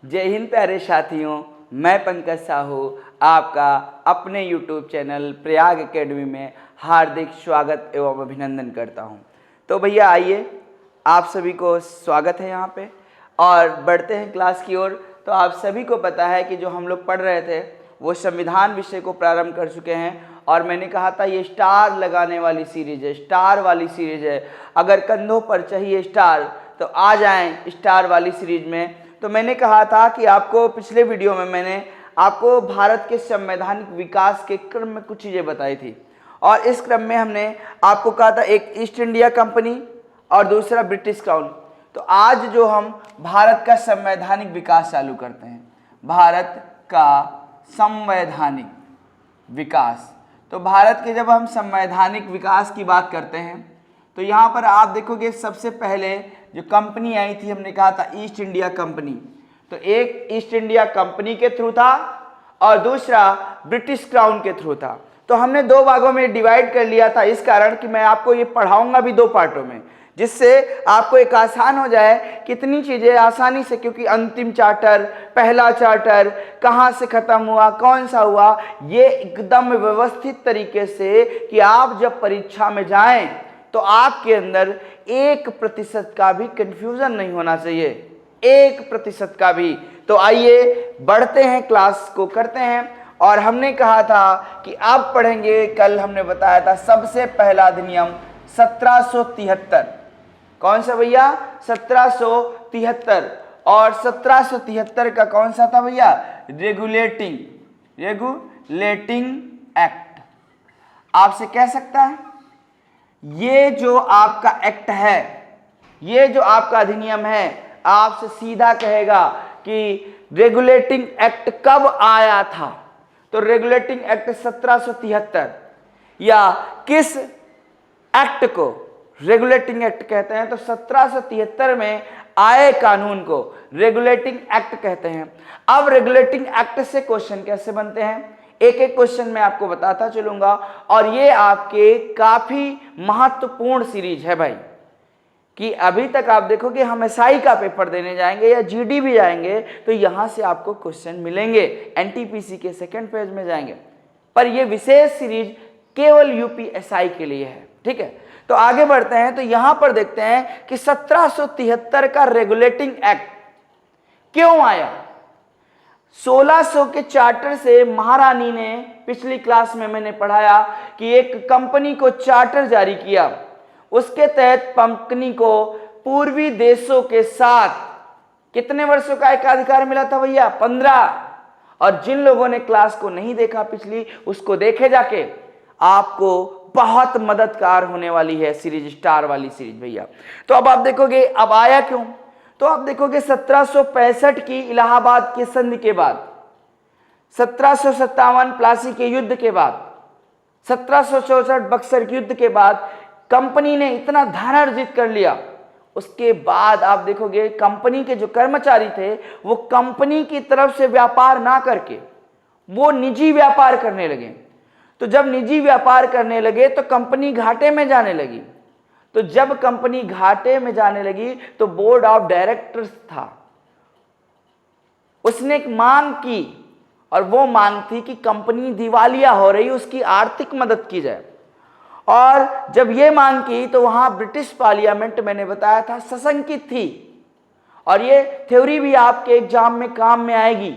जय हिंद प्यारे साथियों, मैं पंकज साहू आपका अपने YouTube चैनल प्रयाग एकेडमी में हार्दिक स्वागत एवं अभिनंदन करता हूं। तो भैया आइए, आप सभी को स्वागत है यहाँ पे और बढ़ते हैं क्लास की ओर। तो आप सभी को पता है कि जो हम लोग पढ़ रहे थे वो संविधान विषय को प्रारंभ कर चुके हैं और मैंने कहा था ये स्टार लगाने वाली सीरीज है, स्टार वाली सीरीज है। अगर कंधों पर चाहिए स्टार तो आ जाएं स्टार वाली सीरीज में। तो मैंने कहा था कि आपको पिछले वीडियो में मैंने आपको भारत के संवैधानिक विकास के क्रम में कुछ चीज़ें बताई थी और इस क्रम में हमने आपको कहा था एक ईस्ट इंडिया कंपनी और दूसरा ब्रिटिश क्राउन। तो आज जो हम भारत का संवैधानिक विकास चालू करते हैं, भारत का संवैधानिक विकास। तो भारत के जब हम संवैधानिक विकास की बात करते हैं तो यहाँ पर आप देखोगे सबसे पहले जो कंपनी आई थी, हमने कहा था ईस्ट इंडिया कंपनी। तो एक ईस्ट इंडिया कंपनी के थ्रू था और दूसरा ब्रिटिश क्राउन के थ्रू था। तो हमने दो भागों में डिवाइड कर लिया था इस कारण कि मैं आपको ये पढ़ाऊंगा भी दो पार्टों में, जिससे आपको एक आसान हो जाए कितनी चीज़ें आसानी से, क्योंकि अंतिम चार्टर, पहला चार्टर कहाँ से ख़त्म हुआ, कौन सा हुआ, ये एकदम व्यवस्थित तरीके से कि आप जब परीक्षा में जाएं तो आपके अंदर 1% का भी कंफ्यूजन नहीं होना चाहिए, 1% का भी। तो आइए बढ़ते हैं, क्लास को करते हैं। और हमने कहा था कि अब पढ़ेंगे, कल हमने बताया था सबसे पहला अधिनियम 1773। कौन सा भैया? 1773। और 1773 का कौन सा था भैया? Regulating act. आपसे कह सकता है ये जो आपका एक्ट है, ये जो आपका अधिनियम है, आपसे सीधा कहेगा कि रेगुलेटिंग एक्ट कब आया था। तो रेगुलेटिंग एक्ट 1773 या किस एक्ट को रेगुलेटिंग एक्ट कहते हैं? तो 1773 में आए कानून को रेगुलेटिंग एक्ट कहते हैं। अब रेगुलेटिंग एक्ट से क्वेश्चन कैसे बनते हैं, एक एक क्वेश्चन मैं आपको बताता चलूंगा। और ये आपके काफी महत्वपूर्ण सीरीज है भाई, कि अभी तक आप देखोगे हम एसआई का पेपर देने जाएंगे या जीडी भी जाएंगे तो यहां से आपको क्वेश्चन मिलेंगे, एनटीपीसी के सेकंड पेज में जाएंगे। पर ये विशेष सीरीज केवल यूपीएसआई के लिए है, ठीक है। तो आगे बढ़ते हैं। तो यहां पर देखते हैं कि 1773 का रेगुलेटिंग एक्ट क्यों आया। 1600 के चार्टर से महारानी ने, पिछली क्लास में मैंने पढ़ाया कि एक कंपनी को चार्टर जारी किया, उसके तहत कंपनी को पूर्वी देशों के साथ कितने वर्षों का एकाधिकार मिला था भैया? 15। और जिन लोगों ने क्लास को नहीं देखा पिछली, उसको देखे जाके, आपको बहुत मददगार होने वाली है सीरीज, स्टार वाली सीरीज भैया। तो अब आप देखोगे अब आया क्यों। तो आप देखोगे 1765 की इलाहाबाद की संधि के बाद, 1757 प्लासी के युद्ध के बाद, 1764 बक्सर के युद्ध के बाद कंपनी ने इतना धन अर्जित कर लिया। उसके बाद आप देखोगे कंपनी के जो कर्मचारी थे वो कंपनी की तरफ से व्यापार ना करके वो निजी व्यापार करने लगे। तो जब निजी व्यापार करने लगे तो कंपनी घाटे में जाने लगी। तो जब कंपनी घाटे में जाने लगी तो बोर्ड ऑफ डायरेक्टर्स था, उसने एक मांग की और वो मांग थी कि कंपनी दिवालिया हो रही, उसकी आर्थिक मदद की जाए। और जब ये मांग की तो वहां ब्रिटिश पार्लियामेंट, मैंने बताया था, सशंकित थी। और ये थ्योरी भी आपके एग्जाम में काम में आएगी,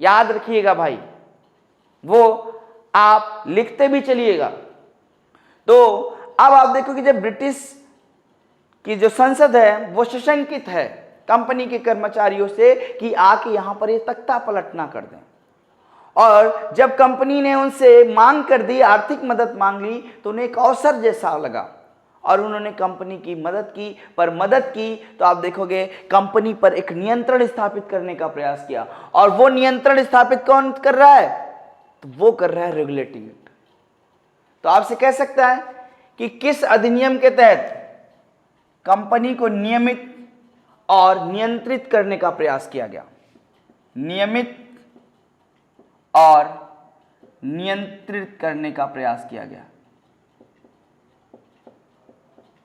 याद रखिएगा भाई, वो आप लिखते भी चलिएगा। तो अब आप देखो कि जब ब्रिटिश की जो संसद है वो सशंकित है कंपनी के कर्मचारियों से कि आके यहां पर ये तख्ता पलट ना कर दें। और जब कंपनी ने उनसे मांग कर दी, आर्थिक मदद मांग ली, तो उन्हें एक अवसर जैसा लगा और उन्होंने कंपनी की मदद की। पर मदद की तो आप देखोगे कंपनी पर एक नियंत्रण स्थापित करने का प्रयास किया। और वो नियंत्रण स्थापित कौन कर रहा है? तो वो कर रहा है रेगुलेटिंग एक्ट। तो आपसे कह सकता है कि किस अधिनियम के तहत कंपनी को नियमित और नियंत्रित करने का प्रयास किया गया? नियमित और नियंत्रित करने का प्रयास किया गया,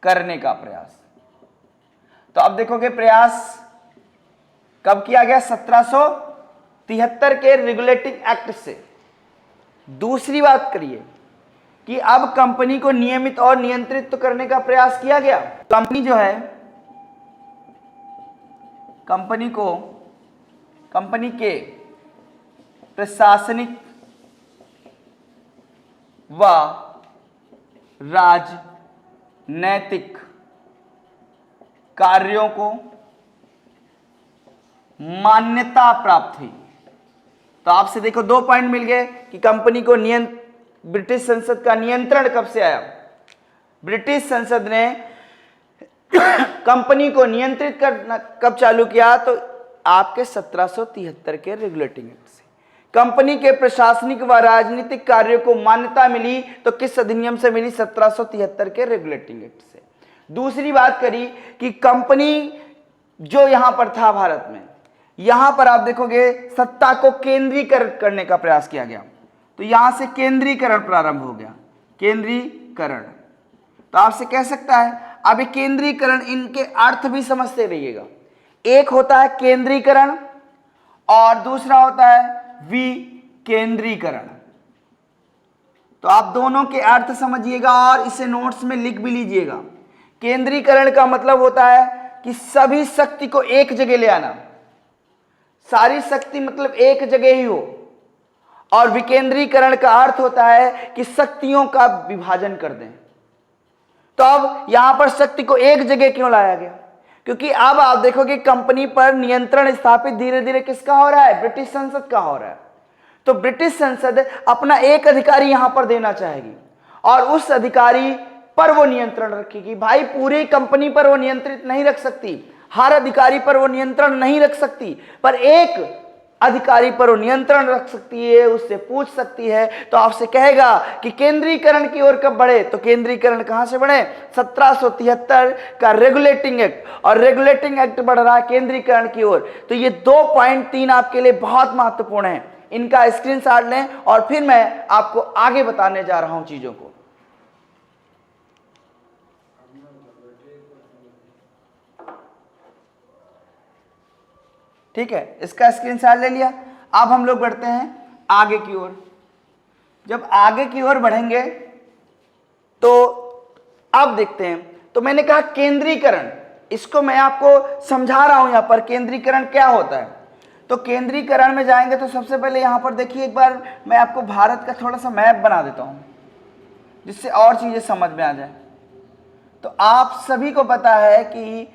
करने का प्रयास। तो अब देखोगे प्रयास कब किया गया? 1773 के रेगुलेटिंग एक्ट से। दूसरी बात करिए कि अब कंपनी को नियमित और नियंत्रित तो करने का प्रयास किया गया। कंपनी जो है, कंपनी के प्रशासनिक व राजनैतिक कार्यों को मान्यता प्राप्त हुई। तो आपसे देखो 2 पॉइंट मिल गए कि कंपनी को ब्रिटिश संसद का नियंत्रण कब से आया? ब्रिटिश संसद ने कंपनी को नियंत्रित करना कब चालू किया? तो आपके 1773 के रेगुलेटिंग एक्ट से। कंपनी के प्रशासनिक व राजनीतिक कार्यों को मान्यता मिली तो किस अधिनियम से मिली? 1773 के रेगुलेटिंग एक्ट से। दूसरी बात करी कि कंपनी जो यहां पर था भारत में, यहां पर आप देखोगे सत्ता को केंद्रीकृत करने का प्रयास किया गया। तो यहां से केंद्रीकरण प्रारंभ हो गया, केंद्रीकरण। तो आपसे कह सकता है, अब केंद्रीकरण, इनके अर्थ भी समझते रहिएगा। एक होता है केंद्रीकरण और दूसरा होता है विकेंद्रीकरण। तो आप दोनों के अर्थ समझिएगा और इसे नोट्स में लिख भी लीजिएगा। केंद्रीकरण का मतलब होता है कि सभी शक्ति को एक जगह ले आना, सारी शक्ति मतलब एक जगह ही हो। और विकेंद्रीकरण का अर्थ होता है कि शक्तियों का विभाजन कर दें। तो अब यहां पर शक्ति को एक जगह क्यों लाया गया? क्योंकि अब आप देखोगे कंपनी पर नियंत्रण स्थापित धीरे धीरे किसका हो रहा है? ब्रिटिश संसद का हो रहा है। तो ब्रिटिश संसद अपना एक अधिकारी यहां पर देना चाहेगी और उस अधिकारी पर वो नियंत्रण रखेगी। भाई पूरी कंपनी पर वो नियंत्रित नहीं रख सकती, हर अधिकारी पर वो नियंत्रण नहीं रख सकती, पर एक अधिकारी पर वो नियंत्रण रख सकती है, उससे पूछ सकती है। तो आपसे कहेगा कि केंद्रीकरण की ओर कब बढ़े? तो केंद्रीकरण कहां से बढ़े? 1773 का रेगुलेटिंग एक्ट, और रेगुलेटिंग एक्ट बढ़ रहा है केंद्रीकरण की ओर। तो ये 2.3 आपके लिए बहुत महत्वपूर्ण है, इनका स्क्रीनशॉट लें और फिर मैं आपको आगे बताने जा रहा हूं चीजों को। ठीक है, इसका स्क्रीनशॉट ले लिया। अब हम लोग बढ़ते हैं आगे की ओर। जब आगे की ओर बढ़ेंगे तो अब देखते हैं। तो मैंने कहा केंद्रीकरण, इसको मैं आपको समझा रहा हूं यहां पर केंद्रीकरण क्या होता है। तो केंद्रीकरण में जाएंगे तो सबसे पहले यहां पर देखिए, एक बार मैं आपको भारत का थोड़ा सा मैप बना देता हूं जिससे और चीजें समझ में आ जाए। तो आप सभी को पता है कि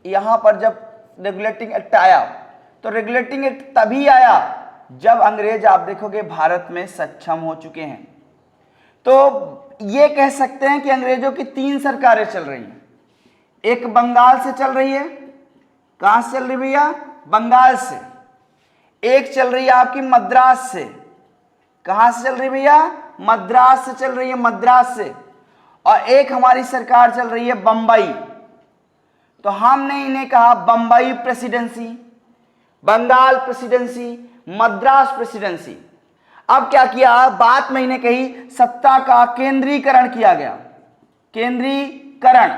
यहां पर जब रेगुलेटिंग एक्ट आया, तो रेगुलेटिंग एक्ट तभी आया जब अंग्रेज आप देखोगे भारत में सक्षम हो चुके हैं। तो ये कह सकते हैं कि अंग्रेजों की 3 सरकारें चल रही हैं। एक बंगाल से चल रही है, कहां से चल रही भैया? बंगाल से। एक चल रही है आपकी मद्रास से, कहां से चल रही भैया? मद्रास से चल रही है, मद्रास से। और एक हमारी सरकार चल रही है बंबई। तो हमने इन्हें कहा Bombay presidency, Bengal presidency, Madras presidency. अब क्या किया? बात मैंने कही, सत्ता का केंद्रीकरण किया गया, केंद्रीकरण।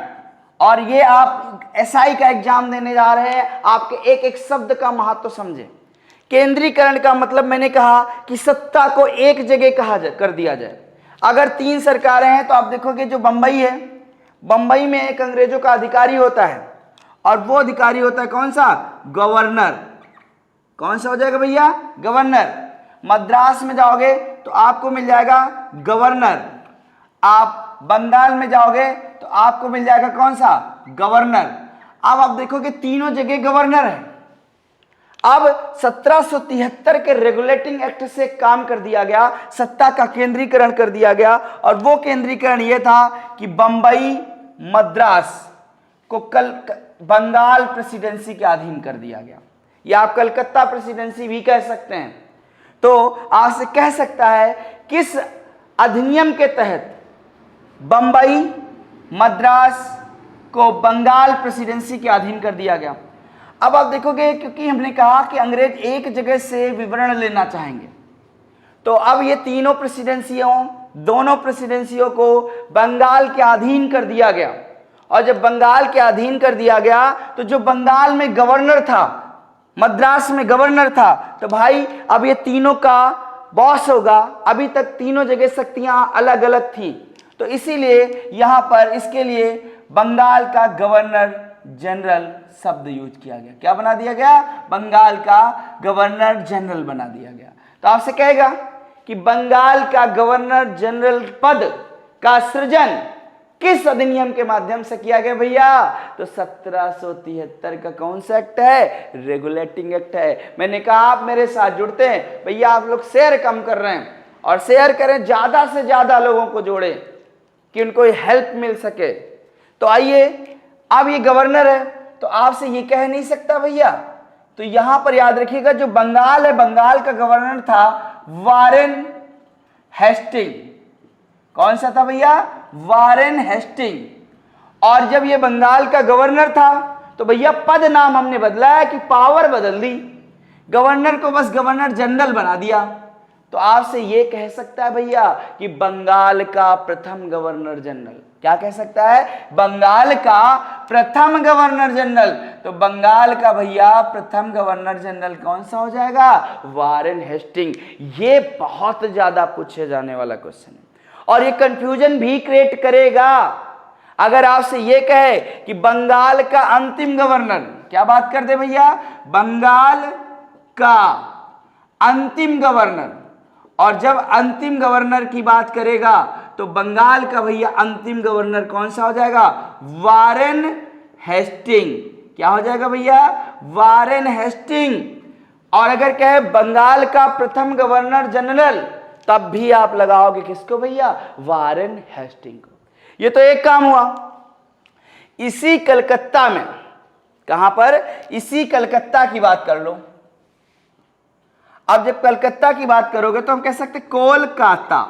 और ये आप एसआई का एग्जाम देने जा रहे हैं, आपके एक एक शब्द का महत्व समझे। केंद्रीकरण का मतलब मैंने कहा कि सत्ता को एक जगह कर दिया जाए। अगर 3 सरकारें हैं तो आप देखोगे जो बंबई है, बंबई में एक अंग्रेजों का अधिकारी होता है और वो अधिकारी होता है कौन सा? गवर्नर। कौन सा हो जाएगा भैया? गवर्नर। मद्रास में जाओगे तो आपको मिल जाएगा गवर्नर। आप बंगाल में जाओगे तो आपको मिल जाएगा कौन सा? गवर्नर। अब आप देखोगे तीनों जगह गवर्नर है। अब 1773 के रेगुलेटिंग एक्ट से काम कर दिया गया, सत्ता का केंद्रीकरण कर दिया गया। और वो केंद्रीकरण यह था कि बंबई, मद्रास को बंगाल प्रेसिडेंसी के अधीन कर दिया गया, या आप कलकत्ता प्रेसिडेंसी भी कह सकते हैं। तो आपसे कह सकता है किस अधिनियम के तहत बंबई, मद्रास को बंगाल प्रेसिडेंसी के अधीन कर दिया गया। अब आप देखोगे, क्योंकि हमने कहा कि अंग्रेज एक जगह से विवरण लेना चाहेंगे, तो अब ये तीनों प्रेसिडेंसियों, दोनों प्रेसिडेंसियों को बंगाल के अधीन कर दिया गया। और जब बंगाल के अधीन कर दिया गया तो जो बंगाल में गवर्नर था मद्रास में गवर्नर था, तो भाई अब ये तीनों का बॉस होगा। अभी तक तीनों जगह शक्तियां अलग अलग थी, तो इसीलिए यहां पर इसके लिए बंगाल का गवर्नर जनरल शब्द यूज किया गया। क्या बना दिया गया? बंगाल का गवर्नर जनरल बना दिया गया। तो आपसे कहेगा कि बंगाल का गवर्नर जनरल पद का सृजन किस अधिनियम के माध्यम से किया गया भैया? तो 1773 का कौन सा एक्ट है? रेगुलेटिंग एक्ट है। मैंने कहा आप मेरे साथ जुड़ते हैं भैया, आप लोग शेयर कम कर रहे हैं, और शेयर करें, ज्यादा से ज्यादा लोगों को जोड़े कि उनको हेल्प मिल सके। तो आइए, अब ये गवर्नर है तो आपसे ये कह नहीं सकता भैया, तो यहां पर याद रखिएगा जो बंगाल है, बंगाल का गवर्नर था वारेन हेस्टिंग। कौन सा था भैया? Warren Hasting. और जब ये बंगाल का गवर्नर था तो भैया पद नाम हमने बदला है कि पावर बदल दी, गवर्नर को बस गवर्नर जनरल बना दिया। तो आपसे ये कह सकता है भैया कि बंगाल का प्रथम गवर्नर जनरल, क्या कह सकता है? बंगाल का प्रथम गवर्नर जनरल। तो बंगाल का भैया प्रथम गवर्नर जनरल कौन सा हो जाएगा? Warren Hasting. ये बहुत ज्यादा पूछे जाने वाला क्वेश्चन है और ये कंफ्यूजन भी क्रिएट करेगा। अगर आपसे ये कहे कि बंगाल का अंतिम गवर्नर, क्या बात कर दे भैया? बंगाल का अंतिम गवर्नर, और जब अंतिम गवर्नर की बात करेगा तो बंगाल का भैया अंतिम गवर्नर कौन सा हो जाएगा? Warren Hasting. क्या हो जाएगा भैया? Warren Hasting. और अगर कहे बंगाल का प्रथम गवर्नर जनरल, तब भी आप लगाओगे किसको भैया? वारेन हेस्टिंग को। ये तो एक काम हुआ। इसी कलकत्ता में, कहां पर? इसी कलकत्ता की बात कर लो। अब जब कलकत्ता की बात करोगे तो हम कह सकते कोलकाता,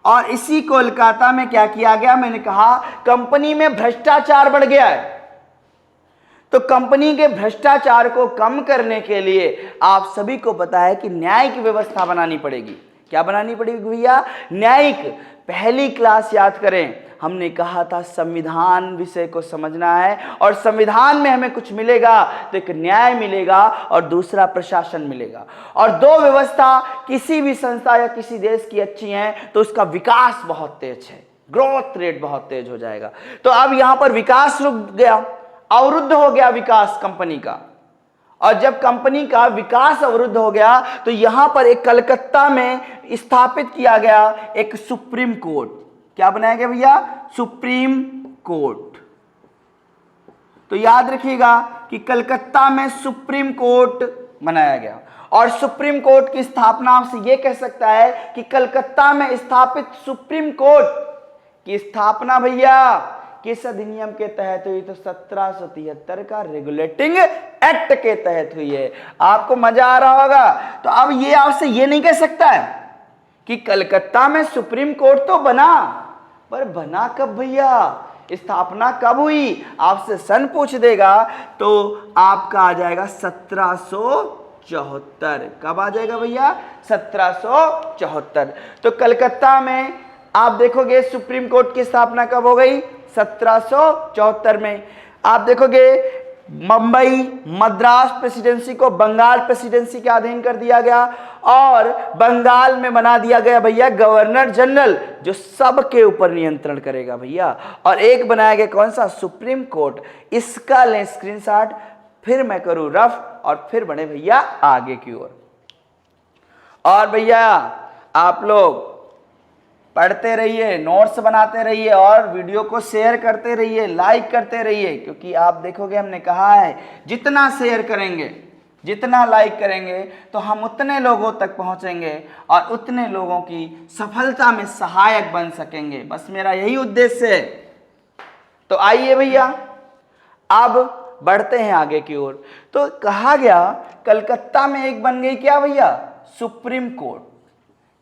और इसी कोलकाता में क्या किया गया? मैंने कहा कंपनी में भ्रष्टाचार बढ़ गया है, तो कंपनी के भ्रष्टाचार को कम करने के लिए आप सभी को पता है कि न्यायिक व्यवस्था बनानी पड़ेगी। क्या बनानी पड़ेगी भैया? न्यायिक। पहली क्लास याद करें, हमने कहा था संविधान विषय को समझना है, और संविधान में हमें कुछ मिलेगा तो एक न्याय मिलेगा और दूसरा प्रशासन मिलेगा। और दो व्यवस्था किसी भी संस्था या किसी देश की अच्छी हैं तो उसका विकास बहुत तेज है, ग्रोथ रेट बहुत तेज हो जाएगा। तो अब यहां पर विकास रुक गया, अवरुद्ध हो गया विकास कंपनी का, और जब कंपनी का विकास अवरुद्ध हो गया तो यहां पर एक कलकत्ता में स्थापित किया गया एक सुप्रीम कोर्ट। क्या बनाया गया भैया? Supreme court. तो याद रखिएगा कि कलकत्ता में सुप्रीम कोर्ट बनाया गया, और सुप्रीम कोर्ट की स्थापना आपसे यह कह सकता है कि कलकत्ता में स्थापित सुप्रीम कोर्ट की स्थापना भैया किस अधिनियम के तहत हुई? तो 1773 का रेगुलेटिंग एक्ट के तहत हुई है। आपको मजा आ रहा होगा। तो अब ये आपसे ये नहीं कह सकता है कि कलकत्ता में सुप्रीम कोर्ट तो बना, पर बना कब भैया? स्थापना कब हुई? आपसे सन पूछ देगा तो आपका आ जाएगा 1774। कब आ जाएगा भैया? 1774। तो कलकत्ता में आप देखोगे सुप्रीम कोर्ट की स्थापना कब हो गई? 1774 में। आप देखोगे मुंबई मद्रास प्रेसिडेंसी को बंगाल प्रेसिडेंसी के अधीन कर दिया गया, और बंगाल में बना दिया गया भैया गवर्नर जनरल, जो सबके ऊपर नियंत्रण करेगा भैया। और एक बनाया गया कौन सा? Supreme court. इसका लें स्क्रीनशॉट, फिर मैं करूं रफ और फिर बढ़े भैया आगे की ओर। और भैया आप लोग पढ़ते रहिए, नोट्स बनाते रहिए, और वीडियो को शेयर करते रहिए, लाइक करते रहिए, क्योंकि आप देखोगे हमने कहा है जितना शेयर करेंगे, जितना लाइक करेंगे तो हम उतने लोगों तक पहुंचेंगे और उतने लोगों की सफलता में सहायक बन सकेंगे। बस मेरा यही उद्देश्य है। तो आइए भैया अब बढ़ते हैं आगे की ओर। तो कहा गया कलकत्ता में एक बन गई क्या भैया? Supreme court.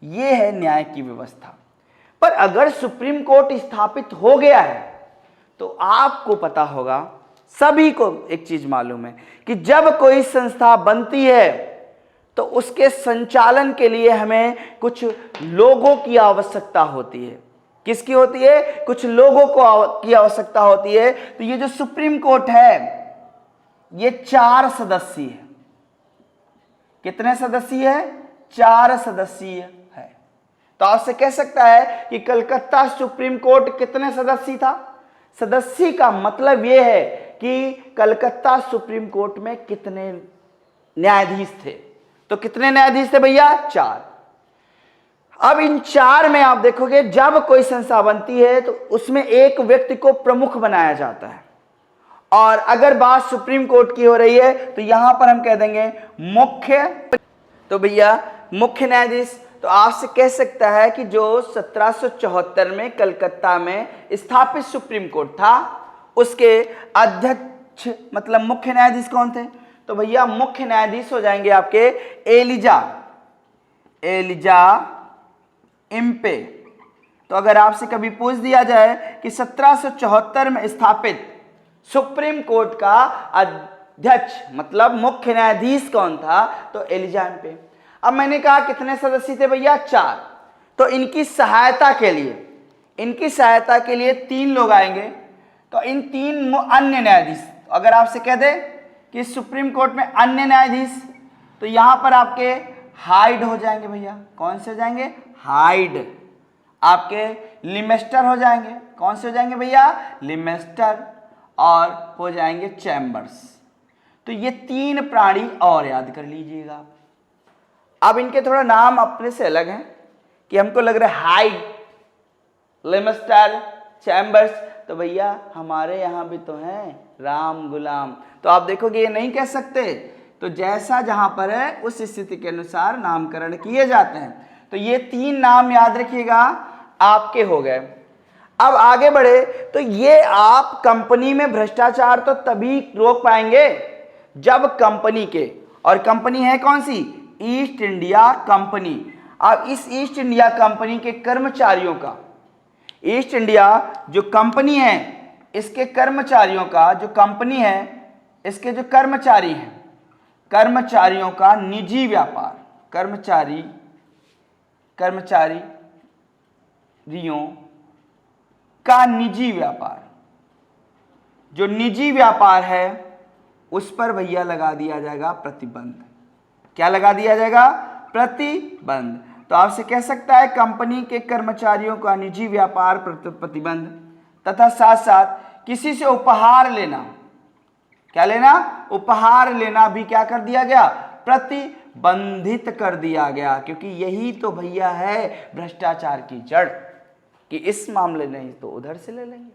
ये है न्याय की व्यवस्था। पर अगर सुप्रीम कोर्ट स्थापित हो गया है तो आपको पता होगा, सभी को एक चीज मालूम है कि जब कोई संस्था बनती है तो उसके संचालन के लिए हमें कुछ लोगों की आवश्यकता होती है। किसकी होती है? कुछ लोगों को की आवश्यकता होती है। तो ये जो सुप्रीम कोर्ट है, ये 4 सदस्यीय है। कितने सदस्यीय है? 4 सदस्यीय है। तो आपसे कह सकता है कि कलकत्ता सुप्रीम कोर्ट कितने सदस्य था? सदस्य का मतलब यह है कि कलकत्ता सुप्रीम कोर्ट में कितने न्यायाधीश थे। तो कितने न्यायाधीश थे भैया? 4। अब इन 4 में आप देखोगे जब कोई संस्था बनती है तो उसमें एक व्यक्ति को प्रमुख बनाया जाता है, और अगर बात सुप्रीम कोर्ट की हो रही है तो यहां पर हम कह देंगे मुख्य। तो भैया मुख्य न्यायाधीश, तो आपसे कह सकता है कि जो 1774 में कलकत्ता में स्थापित सुप्रीम कोर्ट था उसके अध्यक्ष मतलब मुख्य न्यायाधीश कौन थे? तो भैया मुख्य न्यायाधीश हो जाएंगे आपके एलिजा इम्पे। तो अगर आपसे कभी पूछ दिया जाए कि 1774 में स्थापित सुप्रीम कोर्ट का अध्यक्ष मतलब मुख्य न्यायाधीश कौन था, तो एलिजा इम्पे। अब मैंने कहा कितने सदस्य थे भैया? 4। तो इनकी सहायता के लिए 3 लोग आएंगे। तो इन 3 अन्य न्यायाधीश, अगर आपसे कह दे कि सुप्रीम कोर्ट में अन्य न्यायाधीश, तो यहां पर आपके हाइड हो जाएंगे भैया। कौन से हो जाएंगे? हाइड। आपके लिमेस्टर हो जाएंगे। कौन से हो जाएंगे भैया? लिमेस्टर। और हो जाएंगे चैम्बर्स। तो ये 3 प्राणी और याद कर लीजिएगा। अब इनके थोड़ा नाम अपने से अलग हैं कि हमको लग रहा है हाइड, लिमेस्टर, चैम्बर्स। तो भैया हमारे यहाँ भी तो हैं राम गुलाम। तो आप देखोगे ये नहीं कह सकते। तो जैसा जहां पर है उस स्थिति के अनुसार नामकरण किए जाते हैं। तो ये 3 नाम याद रखिएगा आपके हो गए। अब आगे बढ़े तो ये आप कंपनी में भ्रष्टाचार तो तभी रोक पाएंगे जब कंपनी के, और कंपनी है कौन सी? East India company. अब इस ईस्ट इंडिया कंपनी के कर्मचारियों का, ईस्ट इंडिया जो कंपनी है इसके कर्मचारियों का, जो कंपनी है इसके जो कर्मचारी हैं, कर्मचारियों का निजी व्यापार, कर्मचारियों का निजी व्यापार, जो निजी व्यापार है उस पर भैया लगा दिया जाएगा प्रतिबंध। क्या लगा दिया जाएगा? प्रतिबंध। तो आपसे कह सकता है कंपनी के कर्मचारियों का निजी व्यापार प्रतिबंध, तथा साथ साथ किसी से उपहार लेना, क्या लेना? उपहार लेना भी क्या कर दिया गया? प्रतिबंधित कर दिया गया। क्योंकि यही तो भैया है भ्रष्टाचार की जड़, कि इस मामले नहीं तो उधर से ले लेंगे।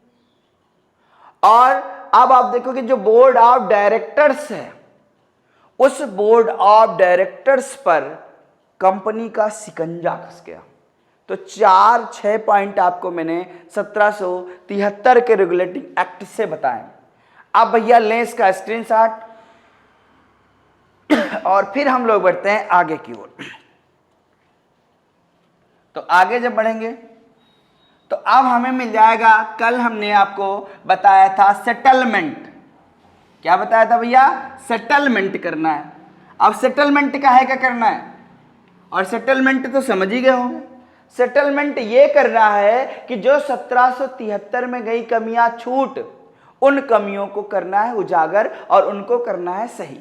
और अब आप देखोगे जो बोर्ड ऑफ डायरेक्टर्स है, उस बोर्ड ऑफ डायरेक्टर्स पर कंपनी का शिकंजा कस गया। तो 4-6 पॉइंट आपको मैंने 1773 के रेगुलेटिंग एक्ट से बताए। अब भैया लें इसका स्क्रीनशॉट और फिर हम लोग बढ़ते हैं आगे की ओर। तो आगे जब बढ़ेंगे तो अब हमें मिल जाएगा, कल हमने आपको बताया था सेटलमेंट। क्या बताया था भैया? सेटलमेंट करना है। अब सेटलमेंट का है क्या करना है? और सेटलमेंट तो समझ ही गए होंगे। सेटलमेंट ये करना है कि जो 1773 में गई कमियां छूट, उन कमियों को करना है उजागर और उनको करना है सही।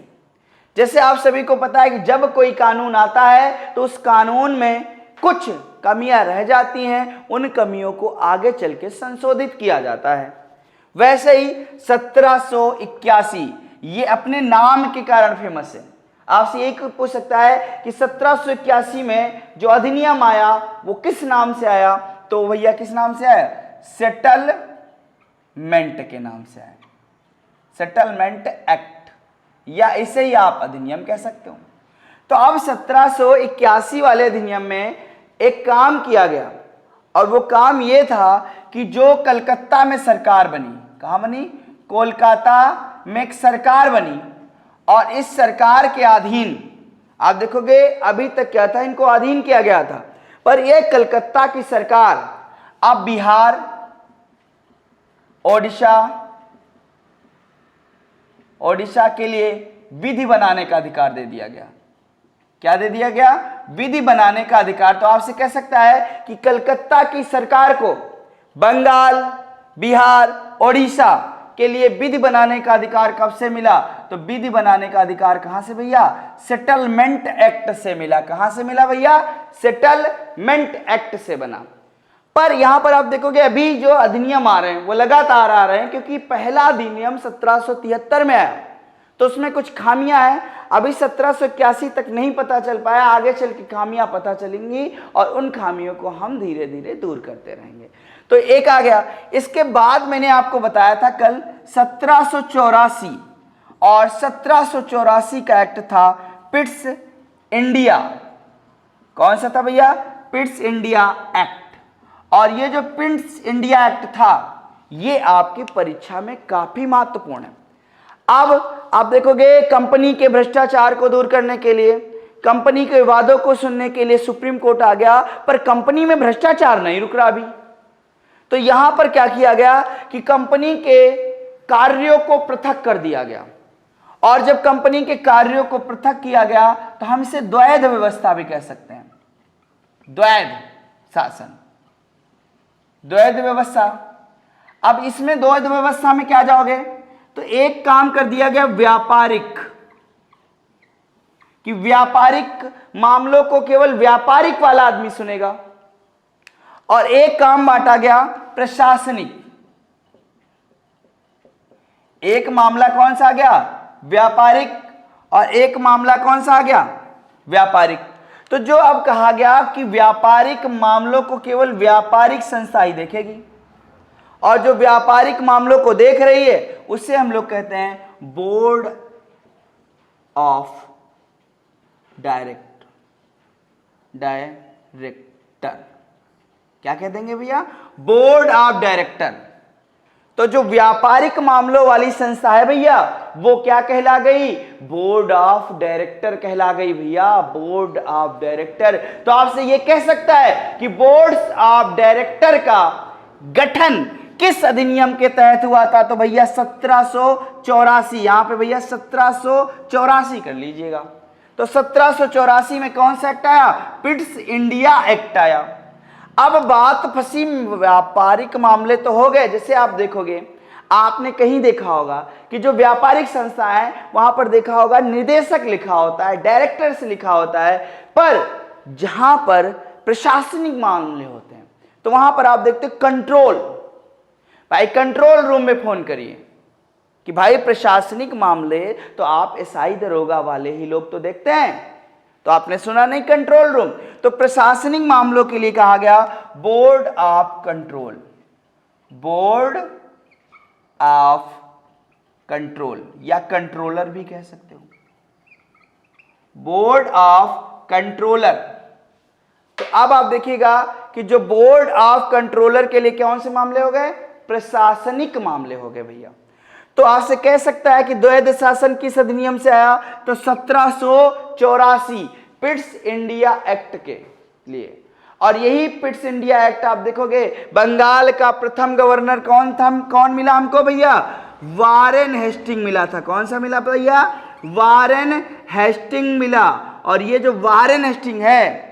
जैसे आप सभी को पता है कि जब कोई कानून आता है तो उस कानून में कुछ कमियां रह जाती हैं, उन कमियों को आगे चल के संशोधित किया जाता है। वैसे ही 1781 ये अपने नाम के कारण फेमस है। आपसे एक पूछ सकता है कि 1781 में जो अधिनियम आया वो किस नाम से आया? तो भैया किस नाम से आया? सेटलमेंट के नाम से आया, सेटलमेंट एक्ट, या इसे ही आप अधिनियम कह सकते हो। तो अब 1781 वाले अधिनियम में एक काम किया गया, और वो काम ये था कि जो कलकत्ता में सरकार बनी, कहाँ बनी? कोलकाता में एक सरकार बनी, और इस सरकार के अधीन आप देखोगे अभी तक क्या था? इनको अधीन किया गया था। पर ये कलकत्ता की सरकार अब बिहार, ओडिशा के लिए विधि बनाने का अधिकार दे दिया गया। क्या दे दिया गया? विधि बनाने का अधिकार। तो आपसे कह सकता है कि कलकत्ता की सरकार को बंगाल, बिहार, ओडिशा के लिए विधि बनाने का अधिकार कब से मिला? तो विधि बनाने का अधिकार कहां से भैया? सेटलमेंट एक्ट से मिला। कहां से मिला भैया? सेटलमेंट एक्ट से बना। पर यहां पर आप देखोगे अभी जो अधिनियम आ रहे हैं वो लगातार आ रहे हैं, क्योंकि पहला अधिनियम 1773 में आया तो उसमें कुछ खामियां हैं। अभी 1781 तक नहीं पता चल पाया, आगे चल के खामियां पता चलेंगी और उन खामियों को हम धीरे धीरे दूर करते रहेंगे। तो एक आ गया। इसके बाद मैंने आपको बताया था कल 1784, और 1784 का एक्ट था पिट्स इंडिया। कौन सा था भैया? Pitt's India act. और ये जो पिट्स इंडिया एक्ट था ये आपकी परीक्षा में काफी महत्वपूर्ण है। अब आप देखोगे कंपनी के भ्रष्टाचार को दूर करने के लिए, कंपनी के विवादों को सुनने के लिए सुप्रीम कोर्ट आ गया, पर कंपनी में भ्रष्टाचार नहीं रुक रहा अभी। तो यहां पर क्या किया गया कि कंपनी के कार्यों को पृथक कर दिया गया, और जब कंपनी के कार्यों को पृथक किया गया तो हम इसे द्वैध व्यवस्था भी कह सकते हैं। द्वैध शासन, द्वैध व्यवस्था। अब इसमें द्वैध व्यवस्था में क्या जाओगे तो एक काम कर दिया गया व्यापारिक, कि व्यापारिक मामलों को केवल व्यापारिक वाला आदमी सुनेगा, और एक काम बांटा गया प्रशासनिक। एक मामला कौन सा आ गया? व्यापारिक, और एक मामला कौन सा आ गया? व्यापारिक। तो जो अब कहा गया कि व्यापारिक मामलों को केवल व्यापारिक संस्था ही देखेगी, और जो व्यापारिक मामलों को देख रही है उसे हम लोग कहते हैं बोर्ड ऑफ डायरेक्टर। क्या कह देंगे भैया? Board of director. तो जो व्यापारिक मामलों वाली संस्था है भैया वो क्या कहला गई? बोर्ड ऑफ डायरेक्टर कहला गई भैया, बोर्ड ऑफ डायरेक्टर। तो आपसे ये कह सकता है कि बोर्ड ऑफ डायरेक्टर का गठन किस अधिनियम के तहत हुआ था? तो भैया 1784। यहां पे भैया 1784 कर लीजिएगा। तो 1784 में कौन सा एक्ट आया? पिट्स इंडिया एक्ट आया। अब बात फंसी, व्यापारिक मामले तो हो गए। जैसे आप देखोगे, आपने कहीं देखा होगा कि जो व्यापारिक संस्था है वहां पर देखा होगा निर्देशक लिखा होता है, डायरेक्टर्स लिखा होता है, पर जहां पर प्रशासनिक मामले होते हैं तो वहां पर आप देखते कंट्रोल। भाई कंट्रोल रूम में फोन करिए कि भाई प्रशासनिक मामले तो आप एसआई दरोगा वाले ही लोग तो देखते हैं, तो आपने सुना नहीं कंट्रोल रूम। तो प्रशासनिक मामलों के लिए कहा गया board of control, board of control, या कंट्रोलर भी कह सकते हो, बोर्ड ऑफ कंट्रोलर। तो अब आप देखिएगा कि जो बोर्ड ऑफ कंट्रोलर के लिए कौन से मामले हो गए? प्रशासनिक मामले हो गए भैया। तो आपसे कह सकता है कि द्वैध शासन किस अधिनियम से आया? तो 1784 पिट्स इंडिया एक्ट के लिए। और यही पिट्स इंडिया एक्ट आप देखोगे, बंगाल का प्रथम गवर्नर कौन था? कौन मिला हमको भैया? वारेन हेस्टिंग मिला था। कौन सा मिला भैया? वारेन हेस्टिंग मिला। और ये जो वारेन हेस्टिंग है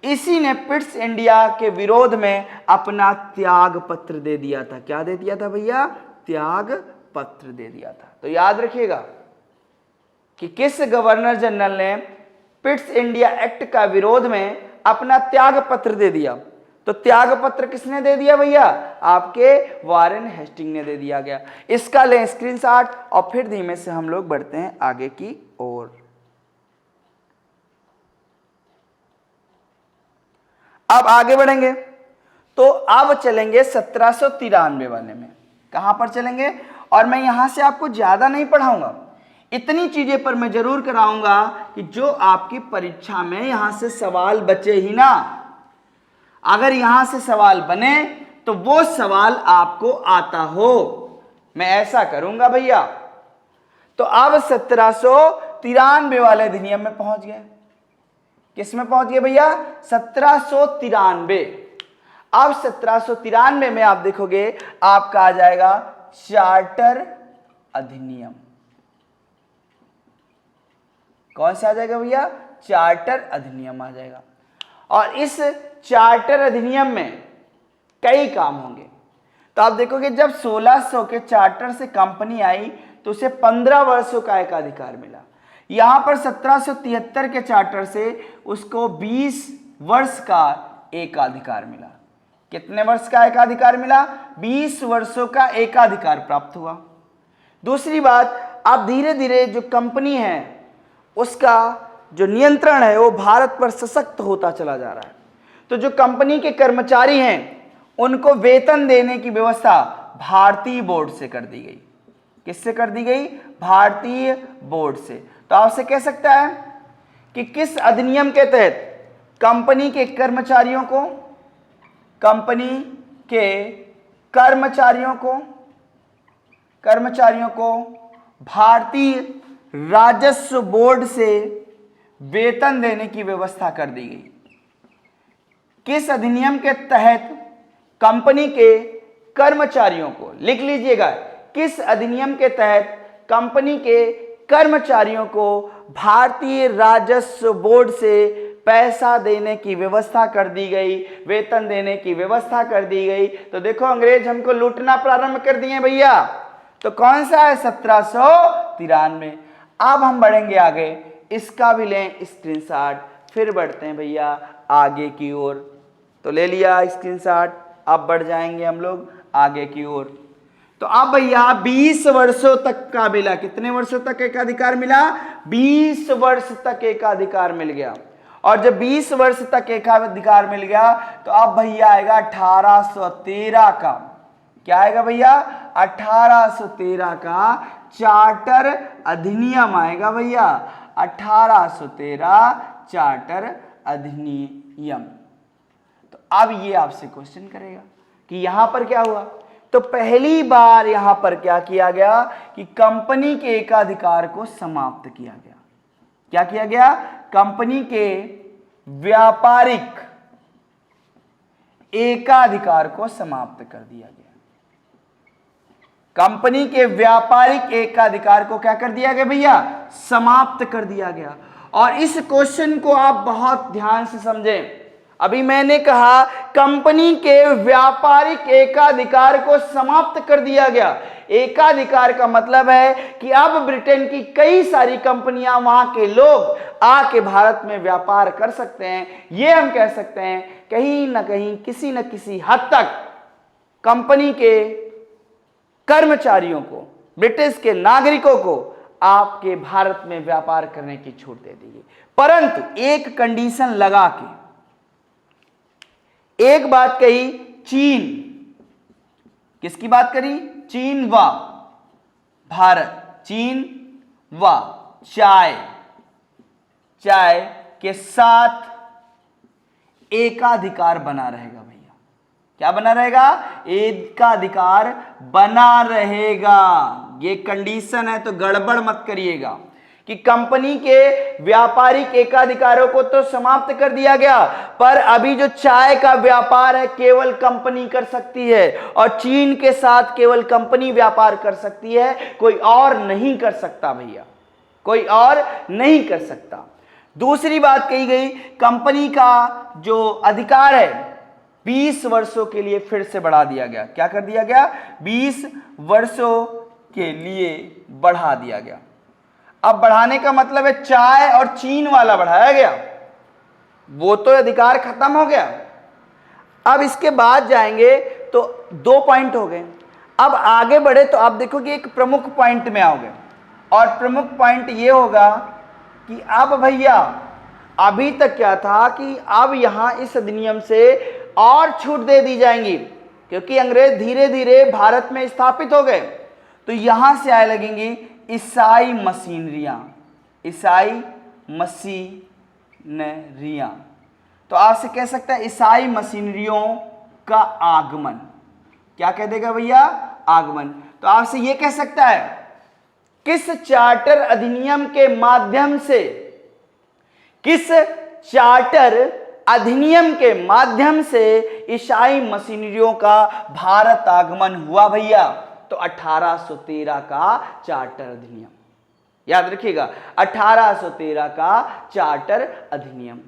इसी ने पिट्स इंडिया के विरोध में अपना त्याग पत्र दे दिया था। क्या दे दिया था भैया? त्याग पत्र दे दिया था। तो याद रखिएगा कि किस गवर्नर जनरल ने पिट्स इंडिया एक्ट का विरोध में अपना त्याग पत्र दे दिया? तो त्याग पत्र किसने दे दिया भैया? आपके वारेन हेस्टिंग ने दे दिया गया। इसका लें स्क्रीनशॉट और फिर धीमे से हम लोग बढ़ते हैं आगे की ओर। अब आगे बढ़ेंगे तो अब चलेंगे 1793 वाले में। कहां पर चलेंगे? और मैं यहां से आपको ज्यादा नहीं पढ़ाऊंगा, इतनी चीजें पर मैं जरूर कराऊंगा कि जो आपकी परीक्षा में यहां से सवाल बचे ही ना। अगर यहां से सवाल बने तो वो सवाल आपको आता हो, मैं ऐसा करूंगा भैया। तो अब 1793 वाले अधिनियम में पहुंच गए। किस में पहुंच गए भैया? 1793। अब 1793 में आप देखोगे आपका आ जाएगा चार्टर अधिनियम। कौन सा आ जाएगा भैया? चार्टर अधिनियम आ जाएगा। और इस चार्टर अधिनियम में कई काम होंगे। तो आप देखोगे जब 1600 के चार्टर से कंपनी आई तो उसे 15 वर्षों का एकाधिकार मिला। यहां पर 1773 के चार्टर से उसको 20 वर्ष का एकाधिकार मिला। कितने वर्ष का एकाधिकार मिला? 20 वर्षों का एकाधिकार प्राप्त हुआ। दूसरी बात, अब धीरे धीरे जो कंपनी है उसका जो नियंत्रण है वो भारत पर सशक्त होता चला जा रहा है। तो जो कंपनी के कर्मचारी हैं उनको वेतन देने की व्यवस्था भारतीय बोर्ड से कर दी गई। किससे कर दी गई? भारतीय बोर्ड से। तो आपसे कह सकता है कि किस अधिनियम के तहत कंपनी के कर्मचारियों को भारतीय राजस्व बोर्ड से वेतन देने की व्यवस्था कर दी गई। किस अधिनियम के तहत कंपनी के कर्मचारियों को, लिख लीजिएगा, किस अधिनियम के तहत कंपनी के कर्मचारियों को भारतीय राजस्व बोर्ड से पैसा देने की व्यवस्था कर दी गई, वेतन देने की व्यवस्था कर दी गई। तो देखो अंग्रेज हमको लूटना प्रारंभ कर दिए भैया। तो कौन सा है? 1793। अब हम बढ़ेंगे आगे, इसका भी लें स्क्रीनशॉट, फिर बढ़ते हैं भैया आगे की ओर। तो ले लिया स्क्रीनशॉट, अब बढ़ जाएंगे हम लोग आगे की ओर। तो अब भैया 20 वर्षों तक का मिला। कितने वर्षों तक एकाधिकार मिला? 20 वर्ष तक एकाधिकार मिल गया। और जब 20 वर्ष तक एकाधिकार मिल गया तो अब भैया आएगा 1813 का, क्या आएगा भैया? 1813 का चार्टर अधिनियम आएगा भैया। 1813 चार्टर अधिनियम। तो अब ये आपसे क्वेश्चन करेगा कि यहां पर क्या हुआ। तो पहली बार यहां पर क्या किया गया कि कंपनी के एकाधिकार को समाप्त किया गया। क्या किया गया? कंपनी के व्यापारिक एकाधिकार को समाप्त कर दिया गया। कंपनी के व्यापारिक एकाधिकार को क्या कर दिया गया भैया? समाप्त कर दिया गया। और इस क्वेश्चन को आप बहुत ध्यान से समझें। अभी मैंने कहा कंपनी के व्यापारिक एकाधिकार को समाप्त कर दिया गया। एकाधिकार का मतलब है कि अब ब्रिटेन की कई सारी कंपनियां, वहां के लोग आके भारत में व्यापार कर सकते हैं। ये हम कह सकते हैं कहीं ना कहीं, किसी न किसी हद तक कंपनी के कर्मचारियों को, ब्रिटिश के नागरिकों को आपके भारत में व्यापार करने की छूट दे दी गई। परंतु एक कंडीशन लगा के एक बात कही, चीन, किसकी बात करी? चीन व भारत, चीन व चाय के साथ एकाधिकार बना रहेगा भैया। क्या बना रहेगा? एकाधिकार बना रहेगा। ये कंडीशन है, तो गड़बड़ मत करिएगा कि कंपनी के व्यापारिक एकाधिकारों को तो समाप्त कर दिया गया, पर अभी जो चाय का व्यापार है केवल कंपनी कर सकती है, और चीन के साथ केवल कंपनी व्यापार कर सकती है, कोई और नहीं कर सकता भैया, कोई और नहीं कर सकता। दूसरी बात कही गई, कंपनी का जो अधिकार है 20 वर्षों के लिए फिर से बढ़ा दिया गया। क्या कर दिया गया? 20 वर्षों के लिए बढ़ा दिया गया। अब बढ़ाने का मतलब है चाय और चीन वाला बढ़ाया गया, वो तो अधिकार खत्म हो गया। अब इसके बाद जाएंगे तो 2 पॉइंट हो गए। अब आगे बढ़े तो आप देखोगे एक प्रमुख पॉइंट में आओगे, और प्रमुख पॉइंट ये होगा कि अब भैया अभी तक क्या था कि अब यहां इस अधिनियम से और छूट दे दी जाएंगी, क्योंकि अंग्रेज धीरे धीरे भारत में स्थापित हो गए। तो यहां से आए लगेंगी ईसाई मशीनरियां, ईसाई मशीनरियां। तो आपसे कह सकता है ईसाई मशीनरियों का आगमन। क्या कह देगा भैया? आगमन। तो आपसे यह कह सकता है किस चार्टर अधिनियम के माध्यम से, किस चार्टर अधिनियम के माध्यम से ईसाई मशीनरियों का भारत आगमन हुआ भैया? तो 1813 का चार्टर अधिनियम। याद रखिएगा 1813 का चार्टर अधिनियम।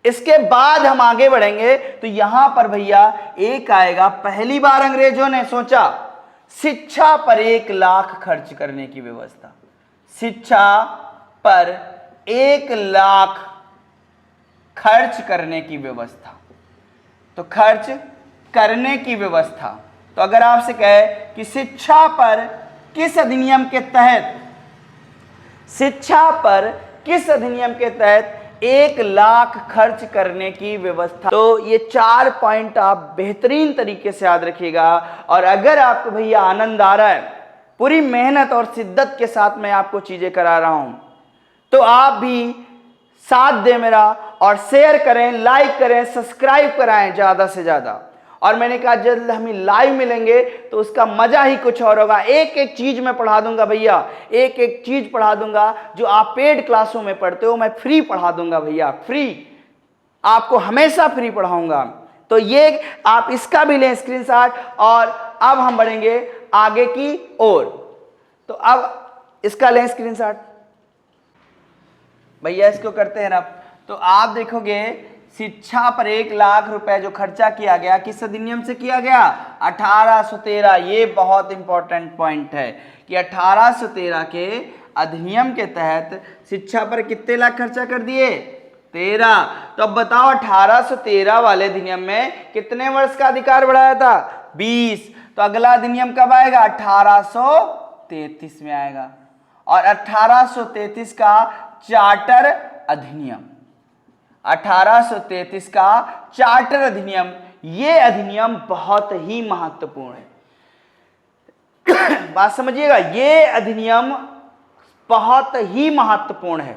इसके बाद हम आगे बढ़ेंगे तो यहां पर भैया एक आएगा, पहली बार अंग्रेजों ने सोचा शिक्षा पर 1 लाख खर्च करने की व्यवस्था। शिक्षा पर 1 लाख खर्च करने की व्यवस्था। तो खर्च करने की व्यवस्था, तो अगर आपसे कहे कि शिक्षा पर किस अधिनियम के तहत, शिक्षा पर किस अधिनियम के तहत 1 लाख खर्च करने की व्यवस्था, तो ये 4 पॉइंट आप बेहतरीन तरीके से याद रखिएगा। और अगर आपको भैया आनंद आ रहा है, पूरी मेहनत और शिद्दत के साथ मैं आपको चीजें करा रहा हूं, तो आप भी साथ दें मेरा और शेयर करें, लाइक करें, सब्सक्राइब कराएं ज्यादा से ज्यादा। और मैंने कहा जल्द हम लाइव मिलेंगे तो उसका मजा ही कुछ और होगा। एक एक चीज मैं पढ़ा दूंगा भैया, एक एक चीज पढ़ा दूंगा जो आप पेड क्लासों में पढ़ते हो, मैं फ्री पढ़ा दूंगा भैया, फ्री, आपको हमेशा फ्री पढ़ाऊंगा। तो ये आप इसका भी लें स्क्रीनशॉट। और अब हम बढ़ेंगे आगे की ओर, तो अब इसका लें स्क्रीनशॉट भैया, इसको करते हैं ना। तो आप देखोगे शिक्षा पर 1 लाख रुपए जो खर्चा किया गया, किस अधिनियम से किया गया? 1813। ये बहुत इंपॉर्टेंट पॉइंट है कि 1813 के अधिनियम के तहत शिक्षा पर कितने लाख खर्चा कर दिए? 13। तो अब बताओ 1813 वाले अधिनियम में कितने वर्ष का अधिकार बढ़ाया था? 20। तो अगला अधिनियम कब आएगा? 1833 में आएगा। और 1833 का चार्टर अधिनियम, 1833 का चार्टर अधिनियम, ये अधिनियम बहुत ही महत्वपूर्ण है। बात समझिएगा, ये अधिनियम बहुत ही महत्वपूर्ण है।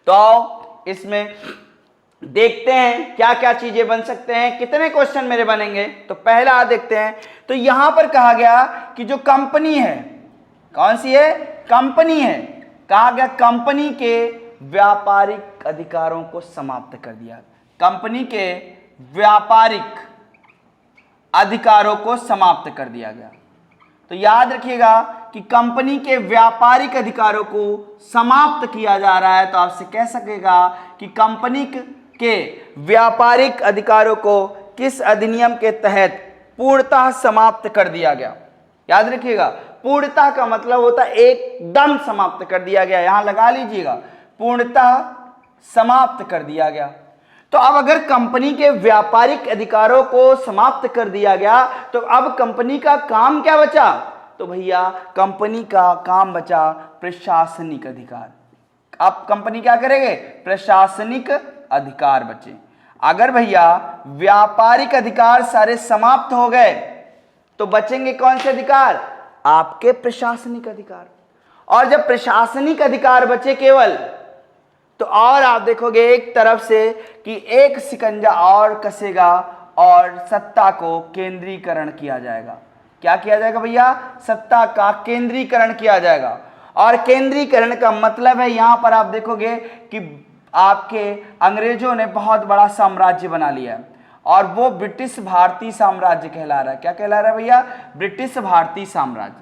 तो इसमें देखते हैं क्या क्या चीजें बन सकते हैं, कितने क्वेश्चन मेरे बनेंगे। तो पहला देखते हैं, तो यहां पर कहा गया कि जो कंपनी है, कौन सी है? कंपनी है। कहा गया कंपनी के व्यापारिक अधिकारों को समाप्त कर दिया। कंपनी के व्यापारिक अधिकारों को समाप्त कर दिया गया। तो याद रखिएगा कि कंपनी के व्यापारिक अधिकारों को समाप्त किया जा रहा है। तो आपसे कह सकेगा कि कंपनी के व्यापारिक अधिकारों को किस अधिनियम के तहत पूर्णतः समाप्त कर दिया गया। याद रखिएगा, पूर्णतः का मतलब होता है एकदम समाप्त कर दिया गया। यहां लगा लीजिएगा, पूर्णतः समाप्त कर दिया गया। तो अब अगर कंपनी के व्यापारिक अधिकारों को समाप्त कर दिया गया, तो अब कंपनी का काम क्या बचा? तो भैया कंपनी का काम बचा प्रशासनिक अधिकार। अब कंपनी क्या करेंगे? प्रशासनिक अधिकार बचे। अगर भैया व्यापारिक अधिकार सारे समाप्त हो गए तो बचेंगे कौन से अधिकार? आपके प्रशासनिक अधिकार। और जब प्रशासनिक अधिकार बचे केवल, तो और आप देखोगे एक तरफ से कि एक शिकंजा और कसेगा और सत्ता को केंद्रीकरण किया जाएगा। क्या किया जाएगा भैया? सत्ता का केंद्रीकरण किया जाएगा। और केंद्रीकरण का मतलब है, यहां पर आप देखोगे कि आपके अंग्रेजों ने बहुत बड़ा साम्राज्य बना लिया है और वो ब्रिटिश भारतीय साम्राज्य कहला रहा है। क्या कहला रहा है भैया? ब्रिटिश भारतीय साम्राज्य।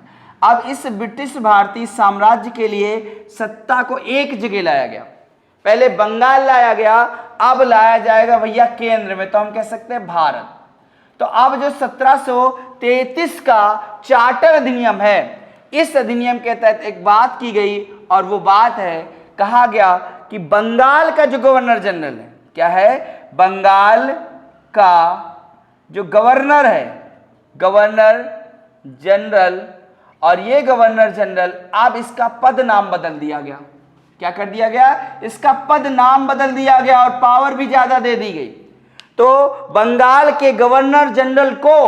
अब इस ब्रिटिश भारतीय साम्राज्य के लिए सत्ता को एक जगह लाया गया। पहले बंगाल लाया गया, अब लाया जाएगा भैया केंद्र में, तो हम कह सकते हैं भारत। तो अब जो 1733 का चार्टर अधिनियम है, इस अधिनियम के तहत एक बात की गई और वो बात है, कहा गया कि बंगाल का जो गवर्नर जनरल है, क्या है? बंगाल का जो गवर्नर है, गवर्नर जनरल, और ये गवर्नर जनरल, अब इसका पद नाम बदल दिया गया। क्या कर दिया गया? इसका पद नाम बदल दिया गया और पावर भी ज्यादा दे दी गई। तो बंगाल के गवर्नर जनरल को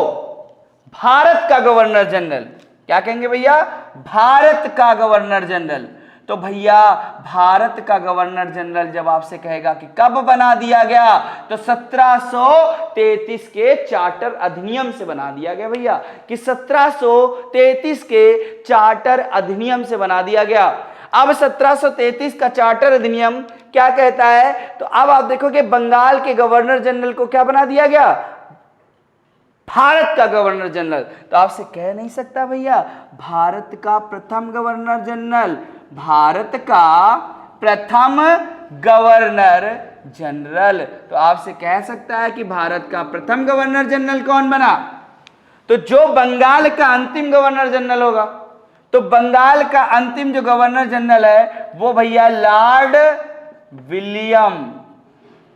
भारत का गवर्नर जनरल, क्या कहेंगे भैया? भारत का गवर्नर जनरल। तो भैया भारत का गवर्नर जनरल जब आपसे कहेगा कि कब बना दिया गया, तो 1733 के चार्टर अधिनियम से बना दिया गया भैया, कि 1733 के चार्टर अधिनियम से बना दिया गया। अब 1733 का चार्टर अधिनियम क्या कहता है? तो अब आप देखोगे बंगाल के गवर्नर जनरल को क्या बना दिया गया? भारत का गवर्नर जनरल। तो आपसे कह नहीं सकता भैया भारत का प्रथम गवर्नर जनरल, भारत का प्रथम गवर्नर जनरल। तो आपसे कह सकता है कि भारत का प्रथम गवर्नर जनरल कौन बना? तो जो बंगाल का अंतिम गवर्नर जनरल होगा, तो बंगाल का अंतिम जो गवर्नर जनरल है वो भैया लॉर्ड विलियम,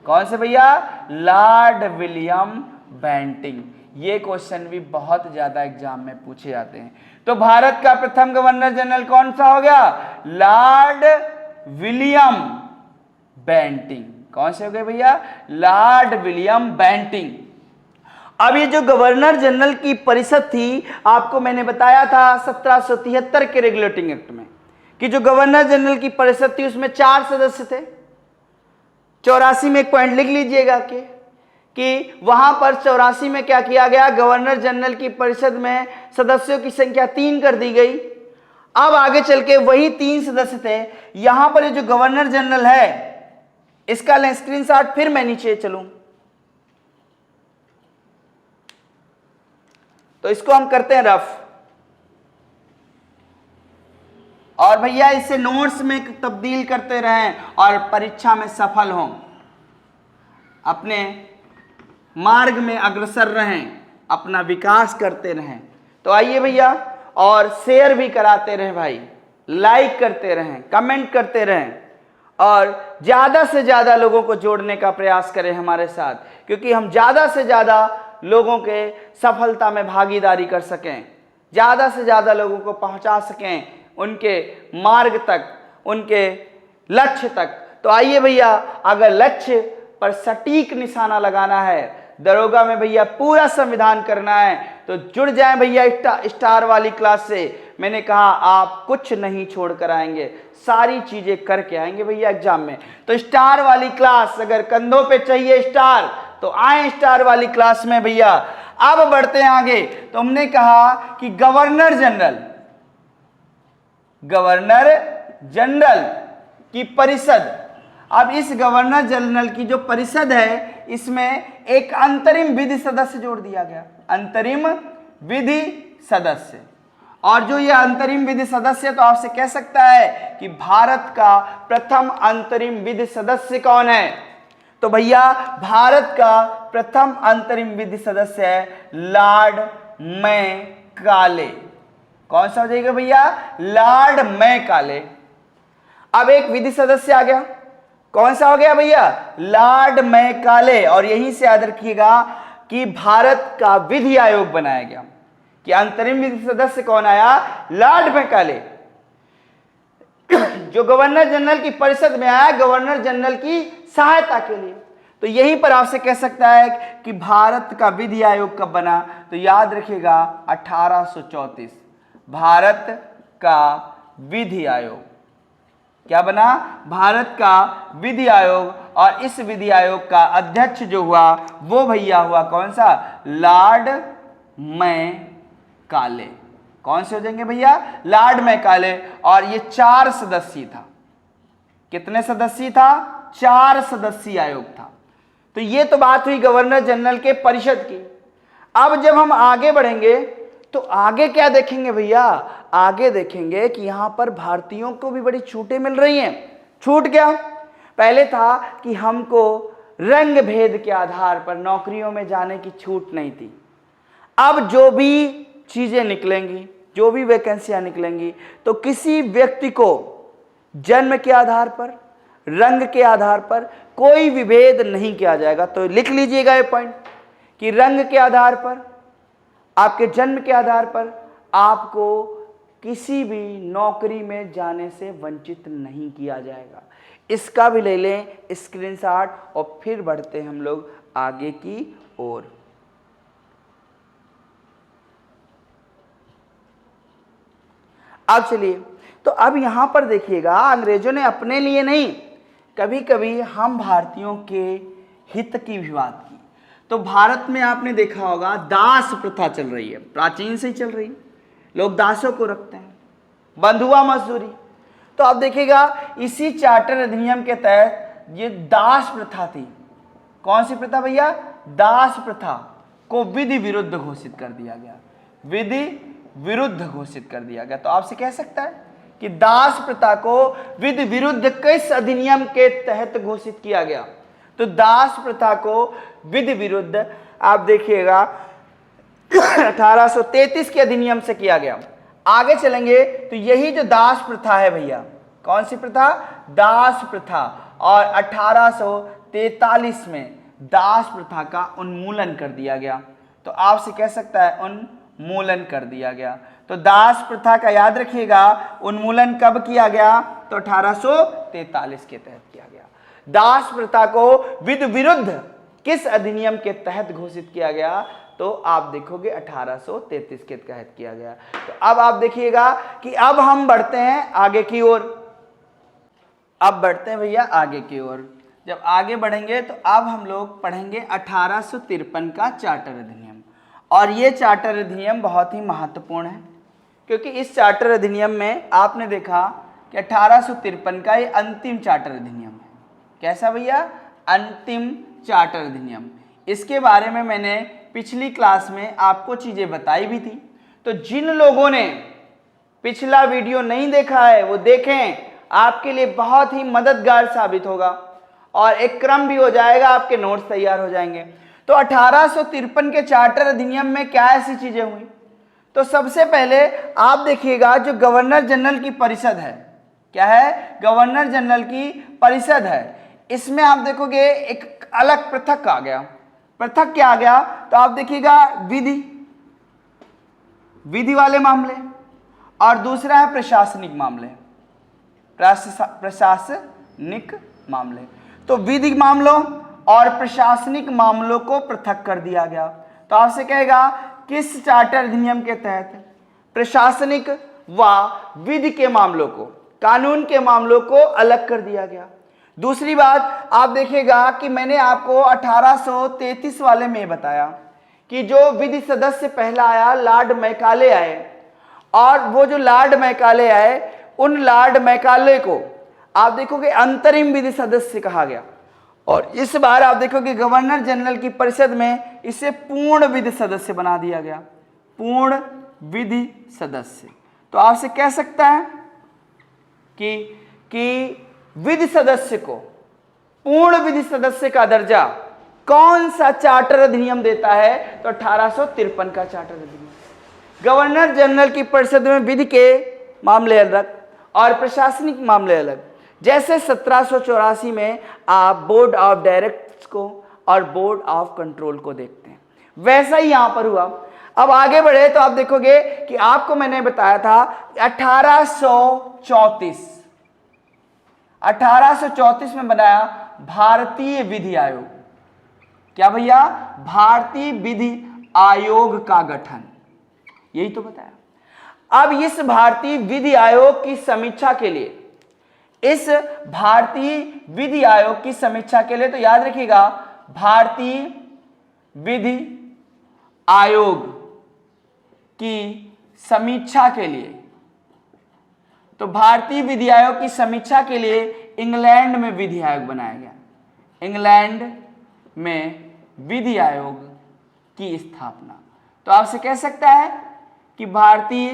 कौन से भैया? Lord William Bentinck. ये क्वेश्चन भी बहुत ज्यादा एग्जाम में पूछे जाते हैं। तो भारत का प्रथम गवर्नर जनरल कौन सा हो गया? Lord William Bentinck. कौन से हो गए भैया? Lord William Bentinck. अब ये जो गवर्नर जनरल की परिषद थी, आपको मैंने बताया था 1773 के रेगुलेटिंग एक्ट में कि जो गवर्नर जनरल की परिषद थी उसमें 4 सदस्य थे। 84 में एक पॉइंट लिख लीजिएगा कि वहां पर 84 में क्या किया गया? गवर्नर जनरल की परिषद में सदस्यों की संख्या 3 कर दी गई। अब आगे चल के वही 3 सदस्य थे। यहां पर ये जो गवर्नर जनरल है इसका लें स्क्रीनशॉट, फिर मैं नीचे चलूं तो इसको हम करते हैं रफ, और भैया इसे नोट्स में तब्दील करते रहें और परीक्षा में सफल हों, अपने मार्ग में अग्रसर रहें, अपना विकास करते रहें। तो आइए भैया, और शेयर भी कराते रहें भाई, लाइक करते रहें, कमेंट करते रहें, और ज़्यादा से ज़्यादा लोगों को जोड़ने का प्रयास करें हमारे साथ, क्योंकि हम ज़्यादा से ज़्यादा लोगों के सफलता में भागीदारी कर सकें, ज़्यादा से ज़्यादा लोगों को पहुंचा सकें उनके मार्ग तक, उनके लक्ष्य तक। तो आइए भैया, अगर लक्ष्य पर सटीक निशाना लगाना है, दरोगा में भैया पूरा संविधान करना है, तो जुड़ जाएं भैया स्टार वाली क्लास से। मैंने कहा आप कुछ नहीं छोड़ कर आएंगे, सारी चीजें करके आएंगे भैया एग्जाम में। तो स्टार वाली क्लास, अगर कंधों पे चाहिए स्टार तो आए स्टार वाली क्लास में भैया। अब बढ़ते हैं आगे। तो हमने कहा कि गवर्नर जनरल की परिषद, अब इस गवर्नर जनरल की जो परिषद है इसमें एक अंतरिम विधि सदस्य जोड़ दिया गया, अंतरिम विधि सदस्य। और जो ये अंतरिम विधि सदस्य, तो आपसे कह सकता है कि भारत का प्रथम अंतरिम विधि सदस्य कौन है? तो भैया भारत का प्रथम अंतरिम विधि सदस्य है लॉर्ड मैकाले। कौन सा हो जाएगा भैया? Lord Macaulay. अब एक विधि सदस्य आ गया, कौन सा हो गया भैया? Lord Macaulay. और यहीं से याद रखिएगा कि भारत का विधि आयोग बनाया गया, कि अंतरिम विधि सदस्य कौन आया? लॉर्ड मैकाले, जो गवर्नर जनरल की परिषद में आया गवर्नर जनरल की सहायता के लिए। तो यहीं पर आपसे कह सकता है कि भारत का विधि आयोग कब बना? तो याद रखिएगा 1834 भारत का विधि आयोग क्या बना? भारत का विधि आयोग। और इस विधि आयोग का अध्यक्ष जो हुआ वो भैया हुआ कौन सा? Lord Macaulay. कौन से हो जाएंगे भैया? Lord Macaulay. और ये 4 सदस्यीय था। कितने सदस्यीय था? 4 सदस्यीय आयोग था। तो ये तो बात हुई गवर्नर जनरल के परिषद की। अब जब हम आगे बढ़ेंगे तो आगे क्या देखेंगे भैया? आगे देखेंगे कि यहां पर भारतीयों को भी बड़ी छूटें मिल रही हैं। छूट क्या? पहले था कि हमको रंग भेद के आधार पर नौकरियों में जाने की छूट नहीं थी। अब जो भी चीजें निकलेंगी, जो भी वैकेंसियां निकलेंगी, तो किसी व्यक्ति को जन्म के आधार पर, रंग के आधार पर कोई विभेद नहीं किया जाएगा। तो लिख लीजिएगा ये पॉइंट कि रंग के आधार पर, आपके जन्म के आधार पर आपको किसी भी नौकरी में जाने से वंचित नहीं किया जाएगा। इसका भी ले लें स्क्रीनशॉट, और फिर बढ़ते हैं हम लोग आगे की ओर। अब चलिए, तो अब यहां पर देखिएगा, अंग्रेजों ने अपने लिए नहीं, कभी कभी हम भारतीयों के हित की भी बात की। तो भारत में आपने देखा होगा दास प्रथा चल रही है, प्राचीन से ही चल रही है। लोग दासों को रखते हैं, बंधुआ मजदूरी। तो अब देखिएगा इसी चार्टर अधिनियम के तहत ये दास प्रथा थी। कौन सी प्रथा भैया? दास प्रथा को विधि विरुद्ध घोषित कर दिया गया, विधि विरुद्ध घोषित कर दिया गया। तो आपसे कह सकता है कि दास प्रथा को विधि विरुद्ध किस अधिनियम के तहत घोषित किया गया? तो दास प्रथा को विधि विरुद्ध आप देखिएगा 1833 के अधिनियम से किया गया। आगे चलेंगे तो यही जो दास प्रथा है भैया, कौन सी प्रथा? दास प्रथा। और 1843 में दास प्रथा का उन्मूलन कर दिया गया। तो आपसे कह सकता है उन्मूलन कर दिया गया। तो दास प्रथा का याद रखिएगा, उन्मूलन कब किया गया? तो 1843 के तहत किया गया। दास प्रथा को विधि विरुद्ध किस अधिनियम के तहत घोषित किया गया? तो आप देखोगे 1833 के तहत किया गया। तो अब आप देखिएगा कि अब हम बढ़ते हैं आगे की ओर। अब बढ़ते हैं भैया आगे की ओर। जब आगे बढ़ेंगे तो अब हम लोग पढ़ेंगे 1853 का चार्टर अधिनियम। और ये चार्टर अधिनियम बहुत ही महत्वपूर्ण है, क्योंकि इस चार्टर अधिनियम में आपने देखा कि 1853 का ये अंतिम चार्टर अधिनियम है। कैसा भैया? अंतिम चार्टर अधिनियम। इसके बारे में मैंने पिछली क्लास में आपको चीज़ें बताई भी थी। तो जिन लोगों ने पिछला वीडियो नहीं देखा है वो देखें, आपके लिए बहुत ही मददगार साबित होगा और एक क्रम भी हो जाएगा, आपके नोट्स तैयार हो जाएंगे। तो 1853 के चार्टर अधिनियम में क्या ऐसी चीजें हुई? तो सबसे पहले आप देखिएगा जो गवर्नर जनरल की परिषद है, क्या है? गवर्नर जनरल की परिषद है। इसमें आप देखोगे एक अलग पृथक आ गया। पृथक क्या आ गया? तो आप देखिएगा विधि वाले मामले, और दूसरा है प्रशासनिक मामले, प्रशासनिक मामले। तो विधि मामलों और प्रशासनिक मामलों को पृथक कर दिया गया। तो आपसे कहेगा किस चार्टर अधिनियम के तहत? प्रशासनिक व विधि के मामलों को, कानून के मामलों को अलग कर दिया गया। दूसरी बात आप देखिएगा कि मैंने आपको 1833 वाले में बताया कि जो विधि सदस्य पहला आया लॉर्ड मैकाले आए, और वो जो लॉर्ड मैकाले आए उन लॉर्ड मैकाले को आप देखोगे अंतरिम विधि सदस्य कहा गया। और इस बार आप देखोगे गवर्नर जनरल की परिषद में इसे पूर्ण विधि सदस्य बना दिया गया। पूर्ण विधि सदस्य। तो आपसे कह सकता है कि विधि सदस्य को पूर्ण विधि सदस्य का दर्जा कौन सा चार्टर अधिनियम देता है? तो 1853 का चार्टर अधिनियम। गवर्नर जनरल की परिषद में विधि के मामले अलग और प्रशासनिक मामले अलग। जैसे 1784 में आप बोर्ड ऑफ डायरेक्टर्स को और बोर्ड ऑफ कंट्रोल को देखते हैं, वैसा ही यहां पर हुआ। अब आगे बढ़े तो आप देखोगे कि आपको मैंने बताया था 1834 में बनाया भारतीय विधि आयोग। क्या भैया? भारतीय विधि आयोग का गठन, यही तो बताया। अब इस भारतीय विधि आयोग की समीक्षा के लिए, इस भारतीय विधि आयोग की समीक्षा के लिए, तो याद रखिएगा भारतीय विधि आयोग की समीक्षा के लिए, तो भारतीय विधि आयोग की समीक्षा के लिए इंग्लैंड में विधि आयोग बनाया गया। इंग्लैंड में विधि आयोग की स्थापना। तो आपसे कह सकता है कि भारतीय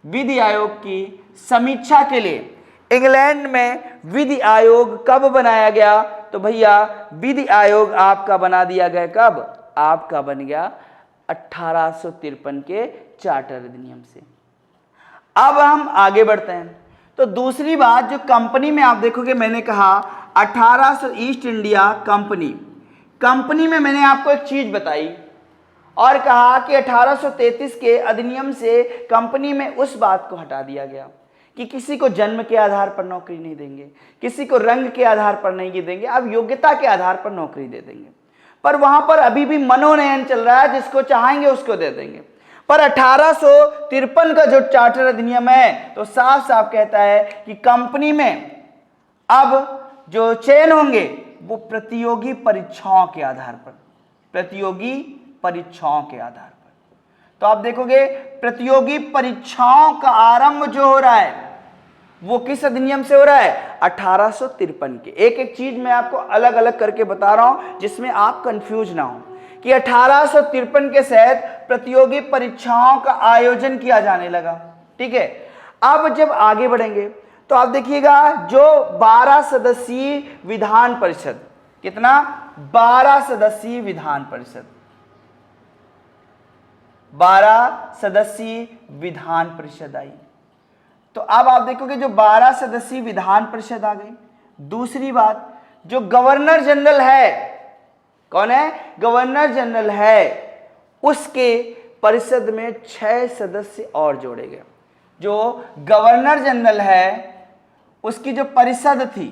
विधि आयोग की समीक्षा के लिए इंग्लैंड में विधि आयोग कब बनाया गया? तो भैया विधि आयोग आपका बना दिया गया कब? आपका बन गया 1853 के चार्टर अधिनियम से। अब हम आगे बढ़ते हैं। तो दूसरी बात जो कंपनी में आप देखोगे, मैंने कहा 1800 ईस्ट इंडिया कंपनी में मैंने आपको एक चीज बताई और कहा कि 1833 के अधिनियम से कंपनी में उस बात को हटा दिया गया कि किसी को जन्म के आधार पर नौकरी नहीं देंगे, किसी को रंग के आधार पर नहीं देंगे, अब योग्यता के आधार पर नौकरी दे देंगे। पर वहां पर अभी भी मनोनयन चल रहा है, जिसको चाहेंगे उसको दे देंगे। पर 1853 का जो चार्टर अधिनियम है तो साफ साफ कहता है कि कंपनी में अब जो चयन होंगे वो प्रतियोगी परीक्षाओं के आधार पर, प्रतियोगी परीक्षाओं के आधार पर। तो आप देखोगे प्रतियोगी परीक्षाओं का आरंभ जो हो रहा है वो किस अधिनियम से हो रहा है? 1853 के। एक एक चीज मैं आपको अलग अलग करके बता रहा हूं जिसमें आप कंफ्यूज ना हो कि 1853 के तहत प्रतियोगी परीक्षाओं का आयोजन किया जाने लगा। ठीक है, अब जब आगे बढ़ेंगे तो आप देखिएगा जो 12 सदस्यीय विधान परिषद, कितना, 12 सदस्यीय विधान परिषद, 12 सदस्यीय विधान परिषद आई। तो अब आप देखोगे जो 12 सदस्यीय विधान परिषद आ गई। दूसरी बात, जो गवर्नर जनरल है, कौन है, गवर्नर जनरल है, उसके परिषद में 6 सदस्य और जोड़े गए। जो गवर्नर जनरल है उसकी जो परिषद थी,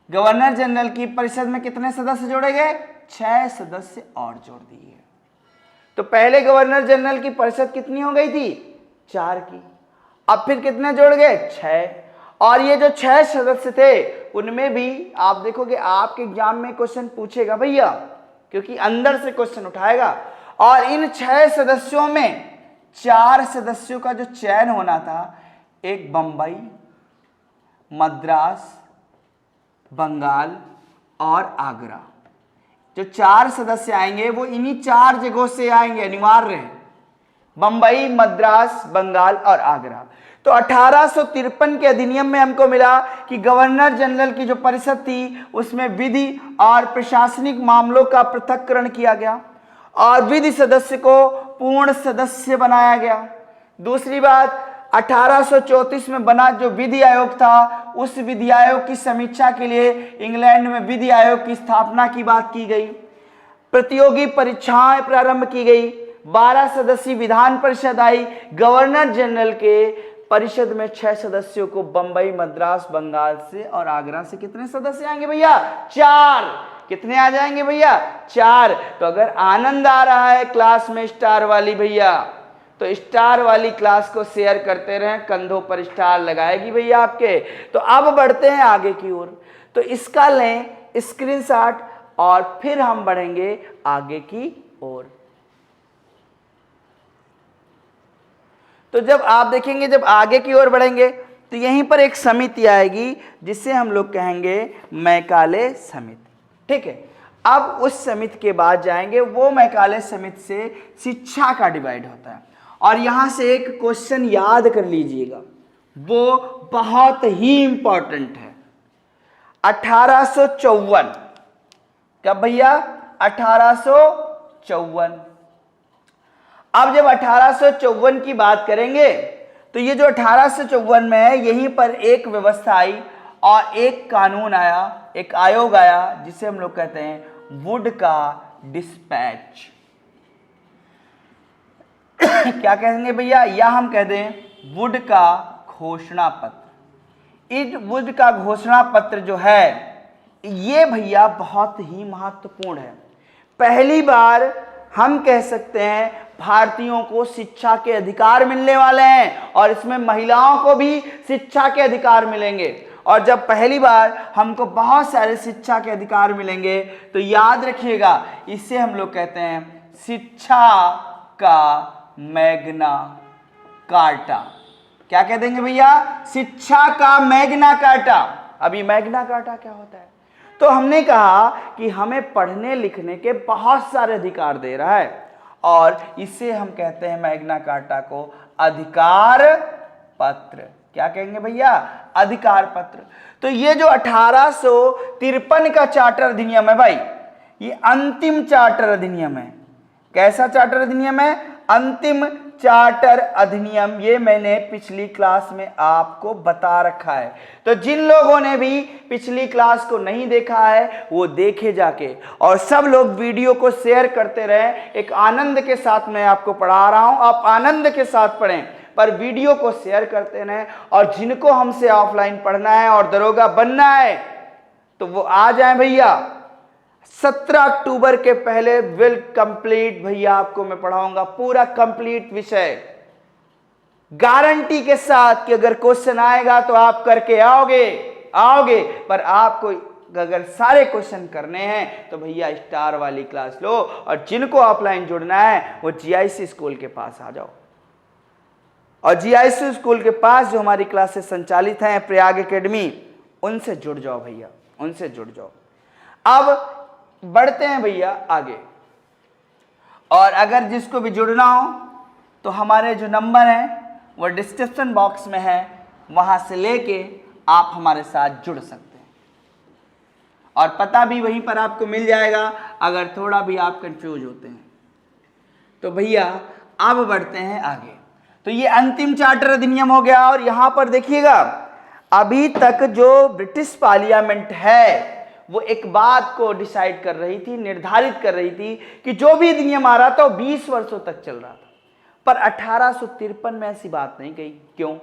गवर्नर जनरल की परिषद में कितने सदस्य जोड़े गए, 6 सदस्य और जोड़ दिए। तो पहले गवर्नर जनरल की परिषद कितनी हो गई थी, 4 की, अब फिर कितने जोड़ गए, 6। और ये जो 6 सदस्य थे उनमें भी आप देखोगे आपके एग्जाम में क्वेश्चन पूछेगा भैया, क्योंकि अंदर से क्वेश्चन उठाएगा। और इन 6 सदस्यों में 4 सदस्यों का जो चयन होना था, एक बंबई, मद्रास, बंगाल और आगरा, जो 4 सदस्य आएंगे वो इन्हीं 4 जगहों से आएंगे, अनिवार्य है, बंबई, मद्रास, बंगाल और आगरा। तो 1853 के अधिनियम में हमको मिला कि गवर्नर जनरल की जो परिषद थी उसमें विधि और प्रशासनिक मामलों का पृथक्करण किया गया और विधि सदस्य को पूर्ण सदस्य बनाया गया। दूसरी बात, 1834 में बना जो विधि आयोग था, उस विधि आयोग की समीक्षा के लिए इंग्लैंड में विधि आयोग की स्थापना की बात की गई। प्रतियोगी परीक्षाएं प्रारंभ की गई। 12 सदस्यीय विधान परिषद आई। गवर्नर जनरल के परिषद में 6 सदस्यों को बंबई, मद्रास, बंगाल से और आगरा से कितने सदस्य आएंगे भैया, 4। कितने आ जाएंगे भैया, 4। तो अगर आनंद आ रहा है क्लास में स्टार वाली भैया, तो स्टार वाली क्लास को शेयर करते रहें, कंधों पर स्टार लगाएगी भैया आपके। तो अब बढ़ते हैं आगे की ओर। तो इसका लें स्क्रीनशॉट और फिर हम बढ़ेंगे आगे की ओर। तो जब आप देखेंगे, जब आगे की ओर बढ़ेंगे तो यहीं पर एक समिति आएगी जिसे हम लोग कहेंगे मैकाले समिति, ठीक है। अब उस समिति के बाद जाएंगे, वो मैकाले समिति से शिक्षा का डिवाइड होता है। और यहां से एक क्वेश्चन याद कर लीजिएगा, वो बहुत ही इंपॉर्टेंट है। 1854, कब भैया, 1854। अब जब 1854 की बात करेंगे तो ये जो 1854 में है, यहीं पर एक व्यवस्था आई और एक कानून आया, एक आयोग आया जिसे हम लोग कहते हैं वुड का डिस्पैच। क्या कहेंगे भैया, या हम कह दें वुड का घोषणा पत्र। इस वुड का घोषणा पत्र जो है ये भैया बहुत ही महत्वपूर्ण है। पहली बार हम कह सकते हैं भारतीयों को शिक्षा के अधिकार मिलने वाले हैं और इसमें महिलाओं को भी शिक्षा के अधिकार मिलेंगे। और जब पहली बार हमको बहुत सारे शिक्षा के अधिकार मिलेंगे तो याद रखिएगा, इसे हम लोग कहते हैं शिक्षा का मैग्ना कार्टा। क्या कह देंगे भैया, शिक्षा का मैग्ना कार्टा। अभी मैग्ना कार्टा क्या होता है, तो हमने कहा कि हमें पढ़ने लिखने के बहुत सारे अधिकार दे रहा है और इसे हम कहते हैं मैग्ना कार्टा को अधिकार पत्र। क्या कहेंगे भैया, अधिकार पत्र। तो ये जो 1853 का चार्टर अधिनियम है भाई, ये अंतिम चार्टर अधिनियम है। कैसा चार्टर अधिनियम है, अंतिम चार्टर अधिनियम। ये मैंने पिछली क्लास में आपको बता रखा है। तो जिन लोगों ने भी पिछली क्लास को नहीं देखा है वो देखे जाके, और सब लोग वीडियो को शेयर करते रहें। एक आनंद के साथ मैं आपको पढ़ा रहा हूं, आप आनंद के साथ पढ़ें, पर वीडियो को शेयर करते रहें। और जिनको हमसे ऑफलाइन पढ़ना है और दरोगा बनना है तो वो आ जाए भैया। 17 अक्टूबर के पहले विल कंप्लीट भैया आपको मैं पढ़ाऊंगा पूरा कंप्लीट विषय, गारंटी के साथ कि अगर क्वेश्चन आएगा तो आप करके आओगे। पर आपको अगर सारे क्वेश्चन करने हैं तो भैया स्टार वाली क्लास लो, और जिनको ऑफलाइन जुड़ना है वो जीआईसी स्कूल के पास आ जाओ। और जीआईसी स्कूल के पास जो हमारी क्लासेस संचालित हैं प्रयाग एकेडमी, उनसे जुड़ जाओ भैया, उनसे जुड़ जाओ। अब बढ़ते हैं भैया आगे, और अगर जिसको भी जुड़ना हो तो हमारे जो नंबर हैं वो डिस्क्रिप्शन बॉक्स में है, वहाँ से लेके आप हमारे साथ जुड़ सकते हैं और पता भी वहीं पर आपको मिल जाएगा अगर थोड़ा भी आप कंफ्यूज होते हैं। तो भैया अब बढ़ते हैं आगे। तो ये अंतिम चार्टर अधिनियम हो गया और यहाँ पर देखिएगा अभी तक जो ब्रिटिश पार्लियामेंट है वो एक बात को डिसाइड कर रही थी, निर्धारित कर रही थी कि जो भी अधिनियम आ रहा था वो 20 वर्षों तक चल रहा था। पर 1853 में ऐसी बात नहीं कही। क्यों?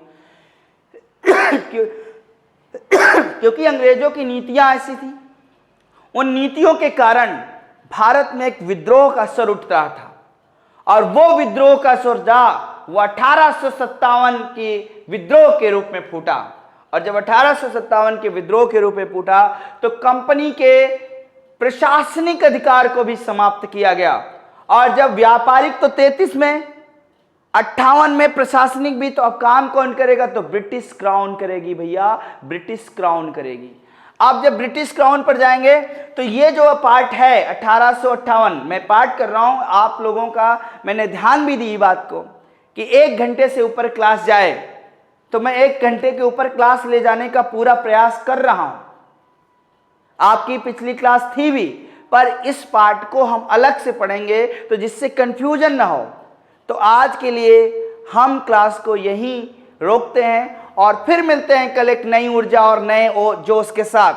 क्योंकि अंग्रेजों की नीतियां ऐसी थी। उन नीतियों के कारण भारत में एक विद्रोह का स्वर उठ रहा था और वो विद्रोह का स्वर वो 1857 के विद्रोह के रूप में फूटा। और जब 1857 के विद्रोह के रूप में फूटा तो कंपनी के प्रशासनिक अधिकार को भी समाप्त किया गया। और जब व्यापारिक तो 33 में, 58 में प्रशासनिक भी, तो अब काम कौन करेगा? तो ब्रिटिश क्राउन करेगी भैया, ब्रिटिश क्राउन करेगी। अब जब ब्रिटिश क्राउन पर जाएंगे तो ये जो पार्ट है 1858, मैं पार्ट कर रहा हूं आप लोगों का, मैंने ध्यान भी दी बात को कि 1 घंटे से ऊपर क्लास जाए तो मैं 1 घंटे के ऊपर क्लास ले जाने का पूरा प्रयास कर रहा हूं। आपकी पिछली क्लास थी भी, पर इस पार्ट को हम अलग से पढ़ेंगे तो जिससे कंफ्यूजन ना हो। तो आज के लिए हम क्लास को यहीं रोकते हैं और फिर मिलते हैं कल एक नई ऊर्जा और नए जोश के साथ।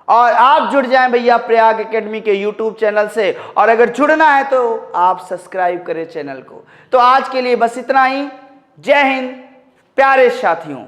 और आप जुड़ जाएं भैया प्रयाग एकेडमी के YouTube चैनल से, और अगर जुड़ना है तो आप सब्सक्राइब करें चैनल को। तो आज के लिए बस इतना ही। जय हिंद प्यारे साथियों।